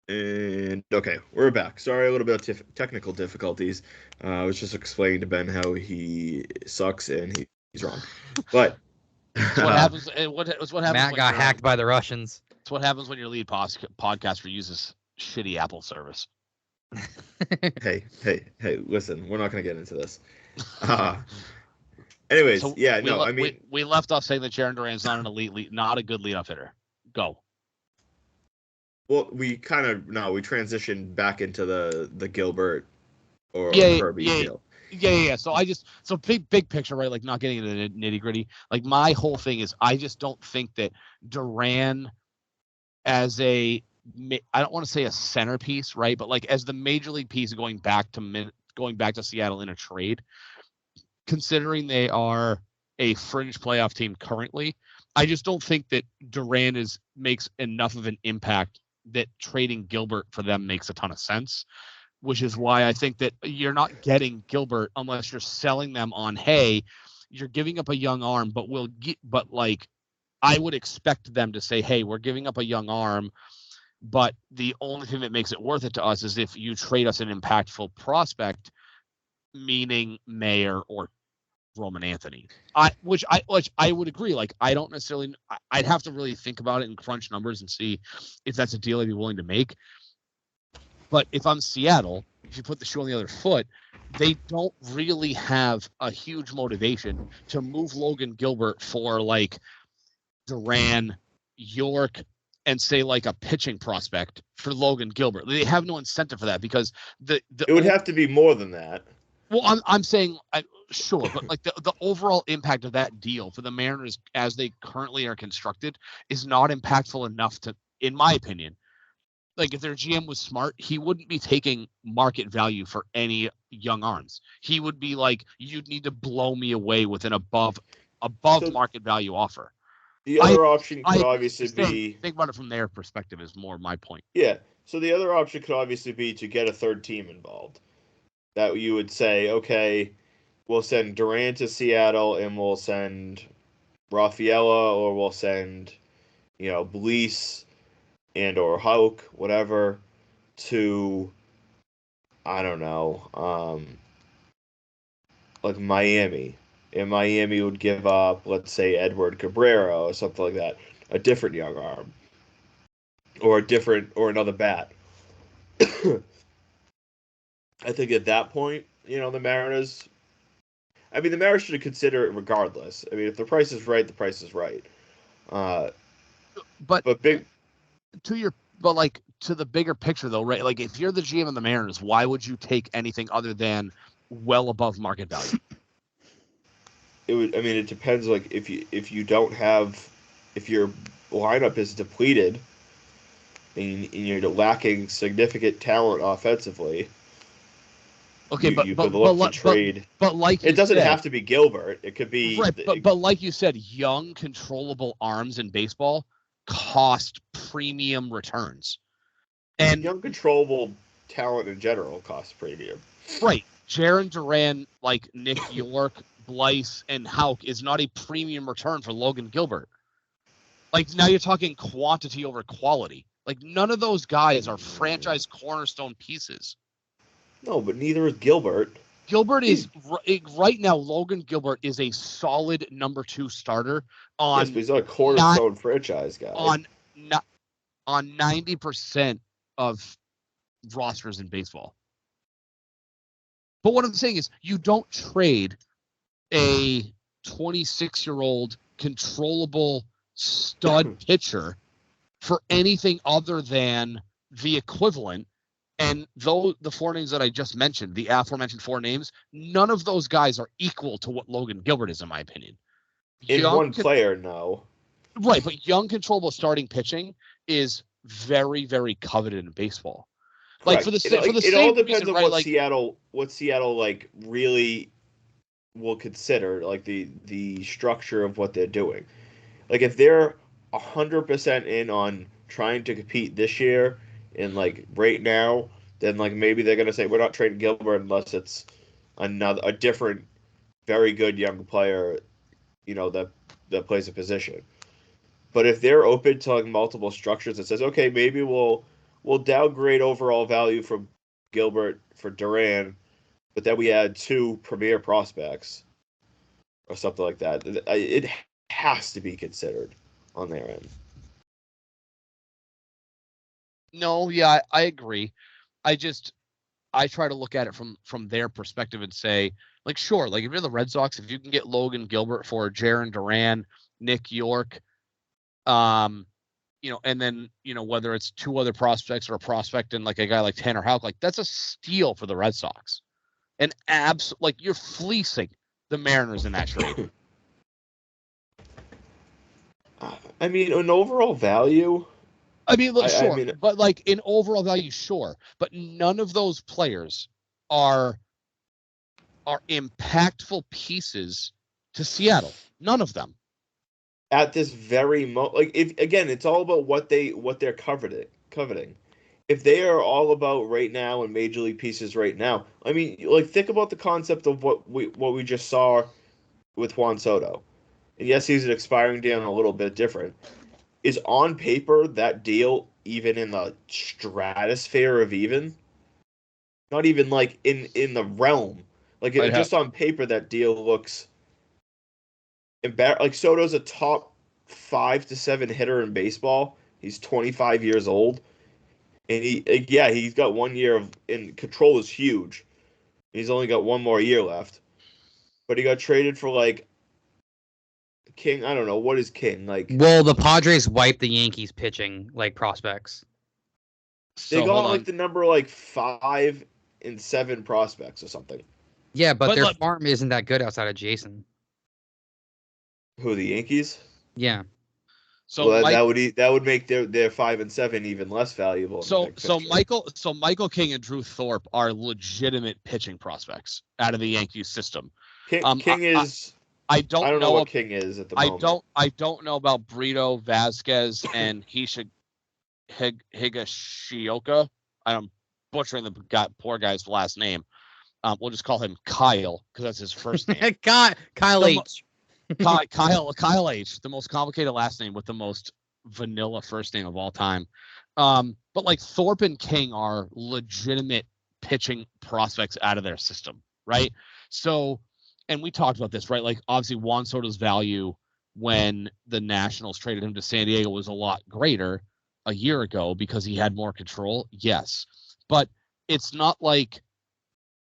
And okay, we're back. Sorry, a little bit of technical difficulties. I was just explaining to Ben how he sucks and he's wrong. But that's what happens. What happens? Matt got hacked by the Russians. That's what happens when your lead podcaster uses shitty Apple service. Hey! Listen, we're not going to get into this. Anyways, so yeah, we left off saying that Jarren Duran's not an elite, not a good leadoff hitter. Go. Well, we transitioned back into the Gilbert or Kirby deal. Yeah. So big picture, right? Like not getting into the nitty gritty. Like my whole thing is, I just don't think that Duran as I don't want to say a centerpiece, right? But like as the major league piece going back to Seattle in a trade, considering they are a fringe playoff team currently, I just don't think that Duran makes enough of an impact that trading Gilbert for them makes a ton of sense, which is why I think that you're not getting Gilbert unless you're selling them on, hey, you're giving up a young arm, but I would expect them to say, hey, we're giving up a young arm, but the only thing that makes it worth it to us is if you trade us an impactful prospect, meaning Mayer or Roman Anthony. Which I would agree. Like, I don't necessarily. I'd have to really think about it and crunch numbers and see if that's a deal I'd be willing to make. But if I'm Seattle, if you put the shoe on the other foot, they don't really have a huge motivation to move Logan Gilbert for like Duran, York, and say like a pitching prospect for Logan Gilbert. They have no incentive for that because it would have to be more than that. Well, I'm saying sure, but like the overall impact of that deal for the Mariners as they currently are constructed is not impactful enough to, in my opinion. Like if their GM was smart, he wouldn't be taking market value for any young arms. He would be like, you'd need to blow me away with an above market value offer. The other option could obviously be... Think about it from their perspective is more my point. Yeah, so the other option could obviously be to get a third team involved. That you would say, okay, we'll send Duran to Seattle and we'll send Rafaela or we'll send, Bleece and or Houck, whatever, to, I don't know, like Miami. And Miami would give up, let's say, Edward Cabrera or something like that, a different young arm, or another bat. I think at that point, the Mariners should consider it regardless. I mean, if the price is right, the price is right. But to the bigger picture though, right? Like if you're the GM of the Mariners, why would you take anything other than well above market value? It depends. Like if your lineup is depleted and you're lacking significant talent offensively. Okay, you could look to trade. But like it doesn't have to be Gilbert. It could be right. But like you said, young controllable arms in baseball cost premium returns, and young controllable talent in general costs premium. Right, Jarren Duran, like Nick York, Bleece, and Houck is not a premium return for Logan Gilbert. Like now you're talking quantity over quality. Like none of those guys are franchise cornerstone pieces. No, but neither is Gilbert. Gilbert is right now. Logan Gilbert is a solid number 2 starter on. Yes, but he's not a cornerstone franchise guy. On 90% of rosters in baseball. But what I'm saying is, you don't trade a 26-year-old controllable stud pitcher for anything other than the equivalent. And though the 4 names that I just mentioned, the aforementioned 4 names, none of those guys are equal to what Logan Gilbert is, in my opinion. in one player, no. Right, but young, controllable starting pitching is very, very coveted in baseball. Like Correct. for the it same all depends reason, on right? what Seattle like really will consider, like the structure of what they're doing. Like if they're 100% in on trying to compete this year and like right now, then like maybe they're gonna say we're not trading Gilbert unless it's a different very good young player, that plays a position. But if they're open to like multiple structures that says, okay, maybe we'll downgrade overall value from Gilbert for Duran, but then we add two premier prospects or something like that, it has to be considered on their end. No, yeah, I agree. I try to look at it from their perspective and say, like, sure, like if you're the Red Sox, if you can get Logan Gilbert for Jarren Duran, Nick York, and then whether it's two other prospects or a prospect and like a guy like Tanner Houck, like that's a steal for the Red Sox, and like you're fleecing the Mariners in that trade. I mean, an overall value. I mean, look, sure, but like in overall value, sure, but none of those players are impactful pieces to Seattle. None of them. At this very moment, like if again, it's all about what they're coveting. If they are all about right now and major league pieces right now, I mean, like think about the concept of what we just saw with Juan Soto. And yes, he's an expiring deal and a little bit different. Is on paper that deal even in the stratosphere of even? Not even like in the realm. Like just on paper, that deal looks like Soto's a top 5 to 7 hitter in baseball. He's 25 years old, and he's got 1 year of in control is huge. He's only got one more year left, but he got traded for like King. I don't know what is King like. Well, the Padres wiped the Yankees pitching like prospects. They got like the number like 5 and 7 prospects or something. Yeah, but their farm isn't that good outside of Jason. Who, the Yankees? Yeah. So that would make their 5 and 7 even less valuable. So Michael King and Drew Thorpe are legitimate pitching prospects out of the Yankees system. King is. I don't know what King is at the moment. I don't know about Brito, Vasquez, and Higashioka. I'm butchering the poor guy's last name. We'll just call him Kyle because that's his first name. Kyle H. Kyle H. The most complicated last name with the most vanilla first name of all time. But like Thorpe and King are legitimate pitching prospects out of their system, right? So, and we talked about this, right? Like obviously Juan Soto's value when the Nationals traded him to San Diego was a lot greater a year ago because he had more control. Yes. But it's not like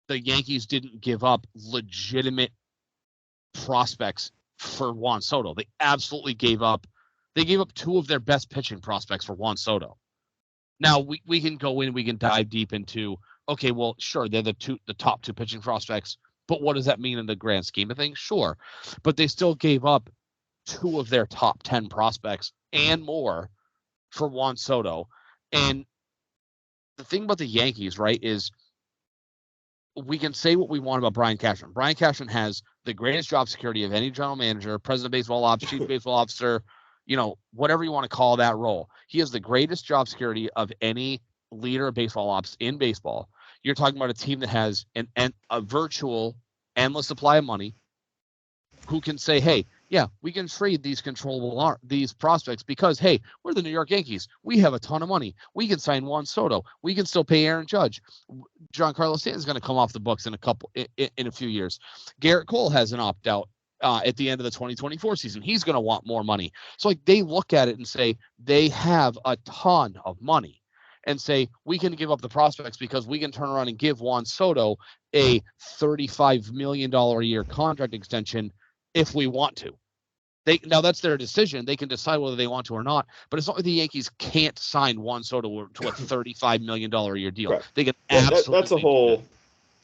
the Yankees didn't give up legitimate prospects for Juan Soto. They absolutely gave up. They gave up two of their best pitching prospects for Juan Soto. Now we can go in, we can dive deep into, okay, well, sure, they're the top two pitching prospects, but what does that mean in the grand scheme of things? Sure. But they still gave up two of their top 10 prospects and more for Juan Soto. And the thing about the Yankees, right, is we can say what we want about Brian Cashman. Brian Cashman has the greatest job security of any general manager, president of baseball ops, chief baseball officer, whatever you want to call that role. He has the greatest job security of any leader of baseball ops in baseball. You're talking about a team that has a virtual endless supply of money who can say, hey, yeah, we can trade these these prospects because, hey, we're the New York Yankees. We have a ton of money. We can sign Juan Soto. We can still pay Aaron Judge. Giancarlo Stanton is going to come off the books in a few years. Garrett Cole has an opt-out at the end of the 2024 season. He's going to want more money. So like they look at it and say they have a ton of money and say we can give up the prospects because we can turn around and give Juan Soto a $35 million a year contract extension if we want to. Now that's their decision. They can decide whether they want to or not. But it's not like the Yankees can't sign Juan Soto to a $35 million a year deal. Right. They can absolutely.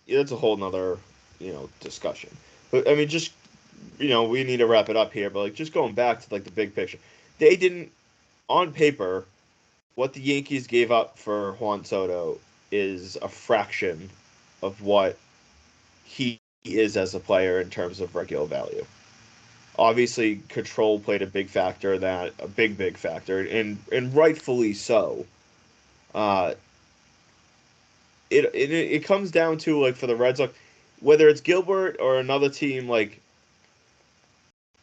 That's a whole nother discussion. But I mean, just we need to wrap it up here, but like just going back to like the big picture, they didn't on paper what the Yankees gave up for Juan Soto is a fraction of what he is as a player in terms of regular value. Obviously, control played a big factor in that, a big factor, and rightfully so. Uh, it comes down to like for the Red Sox, whether it's Gilbert or another team, like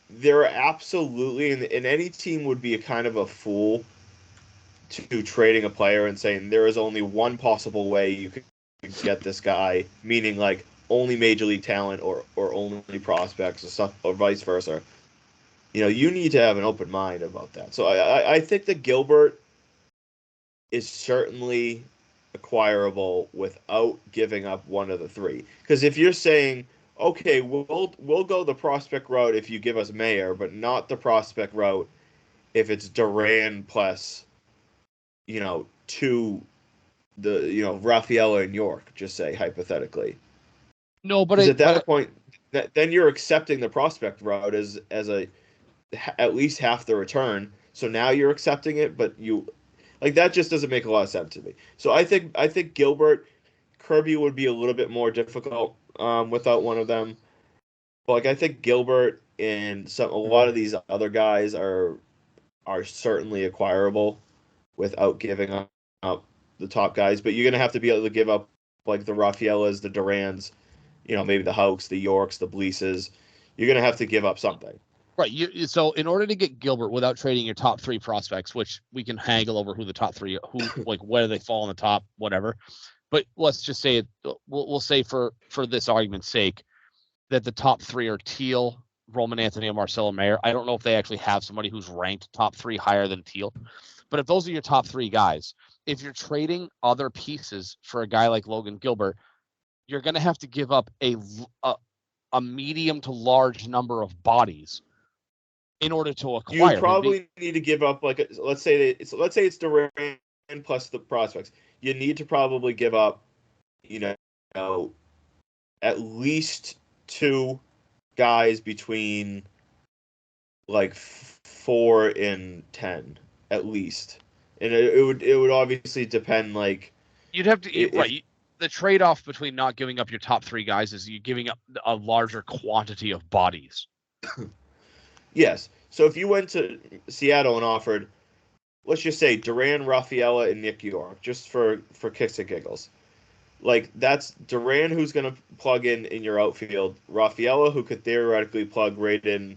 they're absolutely, and any team would be a kind of a fool to trading a player and saying there is only one possible way you could get this guy, meaning like only major league talent or only prospects or stuff or vice versa. You need to have an open mind about that. So I think that Gilbert is certainly acquirable without giving up one of the three. Because if you're saying, okay, we'll go the prospect route if you give us Mayer, but not the prospect route if it's Duran plus, two Rafaela and York, just say hypothetically. No, Because at that point, then you're accepting the prospect route as at least half the return. So now you're accepting it, but that just doesn't make a lot of sense to me. So I think Gilbert, Kirby would be a little bit more difficult without one of them. But like I think Gilbert and a lot of these other guys are certainly acquirable without giving up the top guys. But you're gonna have to be able to give up like the Rafaelas, the Durans, maybe the Houks, the Yorks, the Bleases. You're gonna have to give up something. Right. So in order to get Gilbert without trading your top three prospects, which we can haggle over who the top three, like where they fall in the top, whatever. But let's just say it. We'll say for this argument's sake that the top three are Teal, Roman Anthony, and Marcelo Mayer. I don't know if they actually have somebody who's ranked top three higher than Teal, but if those are your top three guys, if you're trading other pieces for a guy like Logan Gilbert, you're going to have to give up a medium to large number of bodies in order to acquire. You probably need to give up let's say it's Duran plus the prospects. You need to probably give up, at least two guys between like 4 and 10 at least, and it would obviously depend. Like you'd have to right. The trade-off between not giving up your top three guys is you giving up a larger quantity of bodies. Yes. So if you went to Seattle and offered, let's just say Duran, Rafaela, and Nick York, just for kicks and giggles, like that's Duran who's going to plug in your outfield, Rafaela who could theoretically plug right in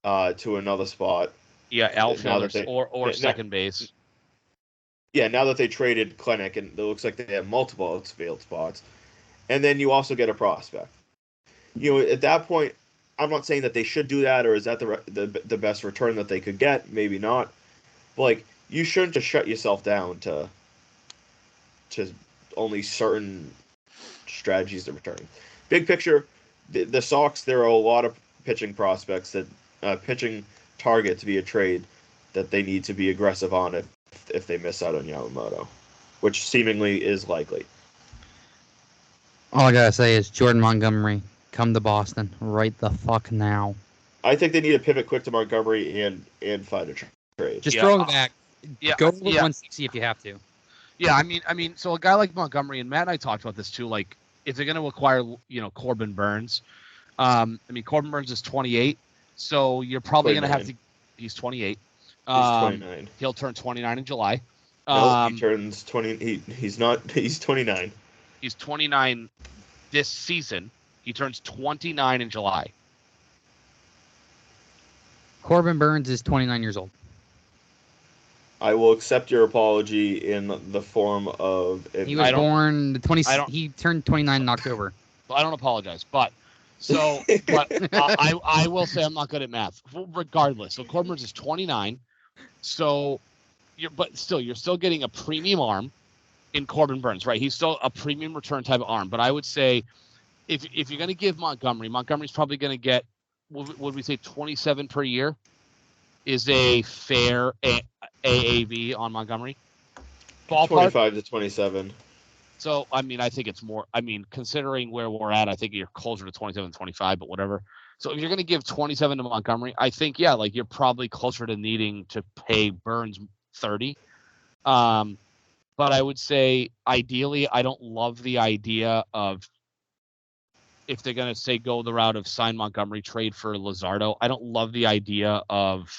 to another spot. Yeah, outfield or second base. Yeah, now that they traded Clinic and it looks like they have multiple outfield spots, and then you also get a prospect. At that point, I'm not saying that they should do that, or is that the best return that they could get? Maybe not. But like, you shouldn't just shut yourself down to only certain strategies to return. Big picture, the Sox, there are a lot of pitching prospects that pitching targets via trade that they need to be aggressive on if they miss out on Yamamoto, which seemingly is likely. All I gotta say is Jordan Montgomery, come to Boston right the fuck now. I think they need to pivot quick to Montgomery and find a trade. Just throw him back. Go with 160 if you have to. Yeah, I mean, so a guy like Montgomery, and Matt and I talked about this too. Like, if they're going to acquire, Corbin Burns, Corbin Burns is 28, so you're probably going to have to. He's 28. He's 29. He'll turn 29 in July. No, he turns 20. He's not. He's 29. He's 29 this season. He turns 29 in July. Corbin Burns is 29 years old. I will accept your apology in the form of. He was born the 20. He turned 29 in October. I don't apologize, but I will say I'm not good at math. Regardless, so Corbin Burns is 29. So, you're still getting a premium arm in Corbin Burns, right? He's still a premium return type of arm. But I would say, if you're going to give Montgomery's probably going to get, would we say 27 per year is a fair AAV on Montgomery? Ballpark? 25 to 27. So, I mean, I think it's more. I mean, considering where we're at, I think you're closer to 27, 25, but whatever. So, if you're going to give 27 to Montgomery, I think, yeah, like you're probably closer to needing to pay Burns 30. But I would say, ideally, I don't love the idea of if they're going to say go the route of sign Montgomery, trade for Luzardo. I don't love the idea of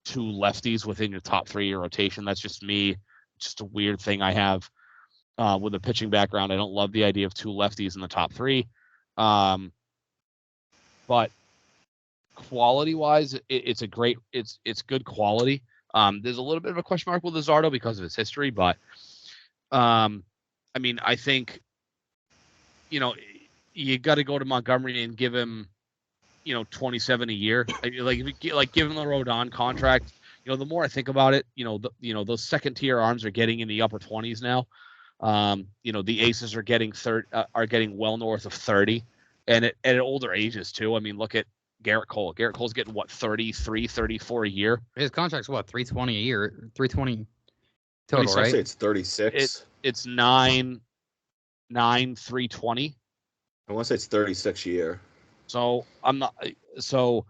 two lefties within your top 3 year rotation. That's just me. Just a weird thing I have. With a pitching background, I don't love the idea of two lefties in the top 3. But quality-wise, it's good quality. There's a little bit of a question mark with Luzardo because of his history, but I mean, I think you got to go to Montgomery and give him 27 a year. Like give him the Rodon contract. The more I think about it, those second tier arms are getting in the upper 20s now. The aces are getting well north of 30, and at older ages too. I mean, look at Garrett Cole. Garrett Cole's getting what, 33, 34 a year. His contract's what, 320 a year, 320 total, right? I say it's 36. It's 320. I want to say it's 36 a year. So I'm not. So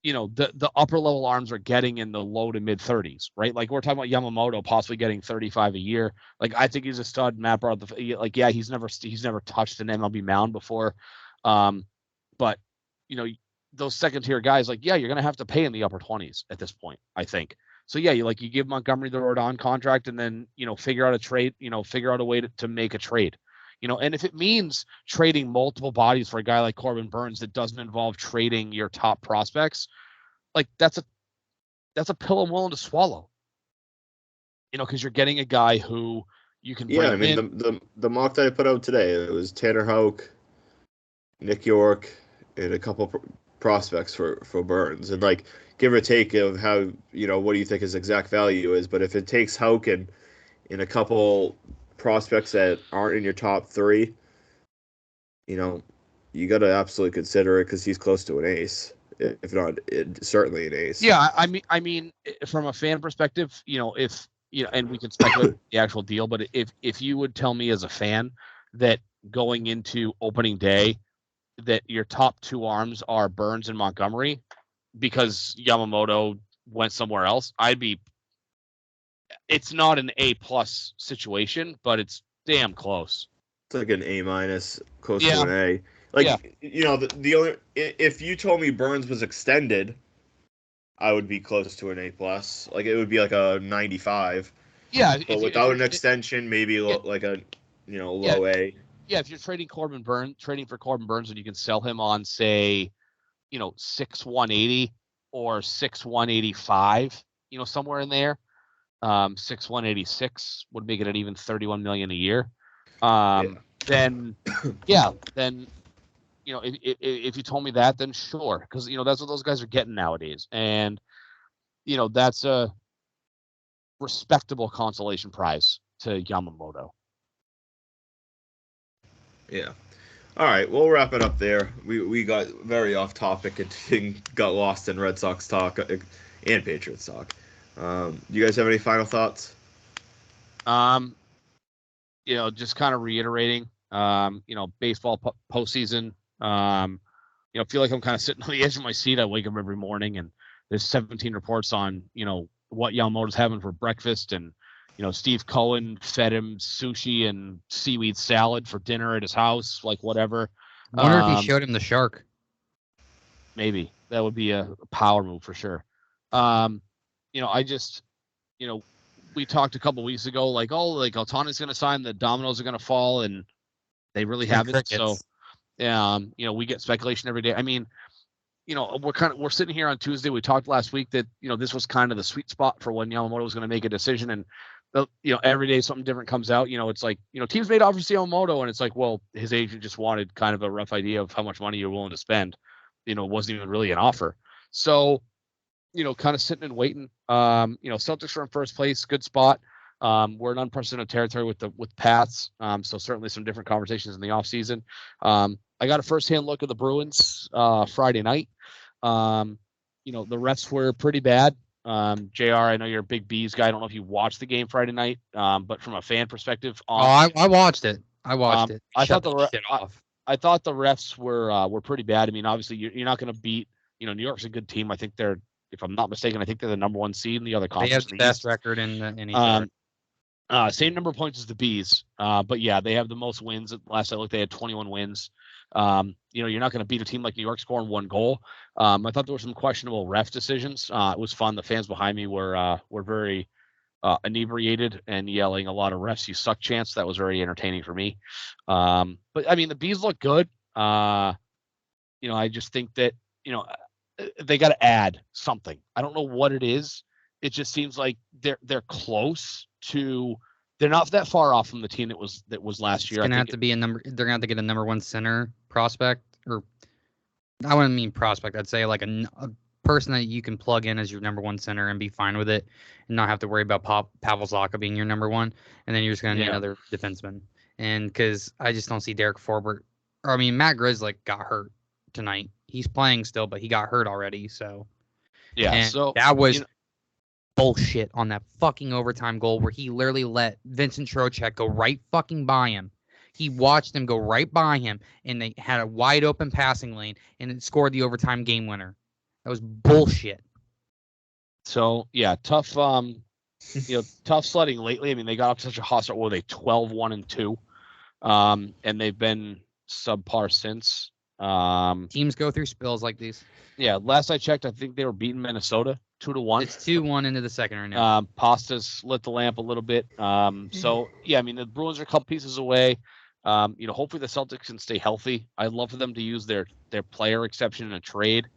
the upper level arms are getting in the low to mid 30s, right? Like we're talking about Yamamoto possibly getting 35 a year. Like I think he's a stud. Matt brought he's never touched an MLB mound before, but those second tier guys, you're gonna have to pay in the upper 20s at this point, I think. So yeah, you give Montgomery the Rodon contract and then figure out a trade, figure out a way to make a trade. And if it means trading multiple bodies for a guy like Corbin Burns that doesn't involve trading your top prospects, that's a pill I'm willing to swallow. Because you're getting a guy who you can bring. Yeah, I mean the mock that I put out today, it was Tanner Houck, Nick York, and a couple prospects for Burns, and give or take of how what do you think his exact value is, but if it takes Houck and a couple prospects that aren't in your top 3, you got to absolutely consider it because he's close to an ace, if not certainly an ace. Yeah, I mean, from a fan perspective, if and we can speculate the actual deal, but if you would tell me as a fan that going into opening day that your top 2 arms are Burns and Montgomery because Yamamoto went somewhere else, it's not an A+ situation, but it's damn close. It's like an A-, close to an A. The only, if you told me Burns was extended, I would be close to an A+. It would be like a 95. Yeah, but without an extension, maybe like a low A. Yeah, if you're trading for Corbin Burns, and you can sell him on, say, 6/180 or 6/185, somewhere in there. 6/186 would make it an even $31 million a year. Then if you told me that, then sure, because that's what those guys are getting nowadays, and that's a respectable consolation prize to Yamamoto. Yeah. All right, we'll wrap it up there. We got very off topic and got lost in Red Sox talk and Patriots talk. Do you guys have any final thoughts? Just kind of reiterating, baseball postseason. I feel like I'm kind of sitting on the edge of my seat. I wake up every morning and there's 17 reports on, what Yamamoto's having for breakfast, and Steve Cohen fed him sushi and seaweed salad for dinner at his house, whatever. I wonder if he showed him the shark. Maybe that would be a power move for sure. I just, we talked a couple weeks ago, Ohtani's going to sign, the dominoes are going to fall, and they really haven't. So, we get speculation every day. I mean, we're sitting here on Tuesday. We talked last week that, this was kind of the sweet spot for when Yamamoto was going to make a decision. And, every day something different comes out. It's teams made offers to Yamamoto, and it's well, his agent just wanted kind of a rough idea of how much money you're willing to spend. It wasn't even really an offer. So, kind of sitting and waiting. Celtics are in first place, good spot. We're in unprecedented territory with Pats. So certainly some different conversations in the offseason. I got a firsthand look at the Bruins Friday night. The refs were pretty bad. JR, I know you're a big Bees guy. I don't know if you watched the game Friday night, but from a fan perspective, I watched it. I watched it. I thought shit off. I thought the refs were pretty bad. I mean, obviously you're not going to beat. New York's a good team. I think they're, if I'm not mistaken, I think they're the number 1 seed in the other conference. They have the best record in the Same number of points as the Bees, but yeah, they have the most wins. Last I looked, they had 21 wins. You're not going to beat a team like New York scoring 1 goal. I thought there were some questionable ref decisions. It was fun. The fans behind me were very inebriated and yelling a lot of refs, you suck chants. That was very entertaining for me. But I mean, the Bees look good. I just think that, they got to add something. I don't know what it is. It just seems like they're close to. They're not that far off from the team that was last year. They're gonna have to get a number 1 center prospect, or I wouldn't mean prospect. I'd say like a person that you can plug in as your number 1 center and be fine with it, and not have to worry about Pavel Zacha being your number 1. And then you're just gonna need another defenseman. And because I just don't see Derek Forbort, Matt Grzelcyk got hurt tonight. He's playing still, but he got hurt already. So so that was bullshit on that fucking overtime goal where he literally let Vincent Trocheck go right fucking by him. He watched him go right by him, and they had a wide open passing lane, and it scored the overtime game winner. That was bullshit. So yeah, tough. Tough sledding lately. I mean, they got off to such a hot start. Were they 12-1-2? And they've been subpar since. Teams go through spills like these. Yeah, last I checked, I think they were beating Minnesota 2-1. It's 2-1 into the second right now. Pastas lit the lamp a little bit. So yeah, I mean, the Bruins are a couple pieces away. Hopefully the Celtics can stay healthy. I'd love for them to use their player exception in a trade.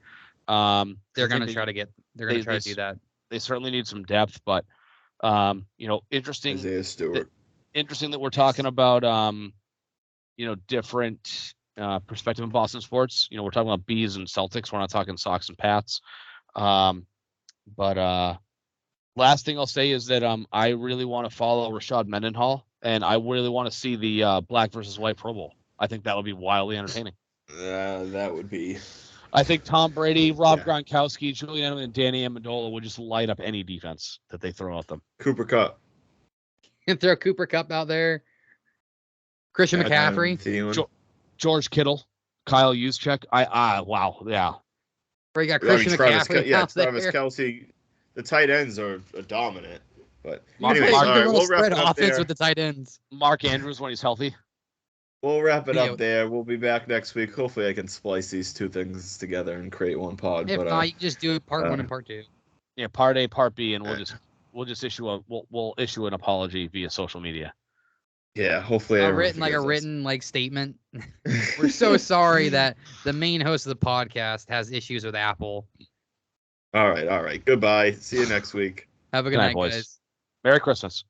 They're going to try to do that. They certainly need some depth, but interesting. Isaiah Stewart. Interesting that we're talking about different perspective in Boston sports. We're talking about Bees and Celtics. We're not talking Sox and Pats. But last thing I'll say is that I really want to follow Rashad Mendenhall, and I really want to see the black versus white Pro Bowl. I think that would be wildly entertaining. That would be. I think Tom Brady, Rob Gronkowski, Julian Edelman, and Danny Amendola would just light up any defense that they throw at them. Cooper Kupp. And throw Cooper Kupp out there. Christian McCaffrey. George Kittle. Kyle Juszczyk. Wow. Yeah. Or you got Christian McCaffrey. Travis Kelce. The tight ends are dominant. But anyways, all right, we'll wrap it up there. With the tight ends. Mark Andrews when he's healthy. We'll wrap it up there. We'll be back next week. Hopefully, I can splice these two things together and create one pod. If not, you just do part 1 and part 2. Yeah, part A, part B, and we'll just issue we'll issue an apology via social media. Yeah, hopefully a written statement. We're so sorry that the main host of the podcast has issues with Apple. All right. Goodbye. See you next week. Have a good night, guys. Merry Christmas.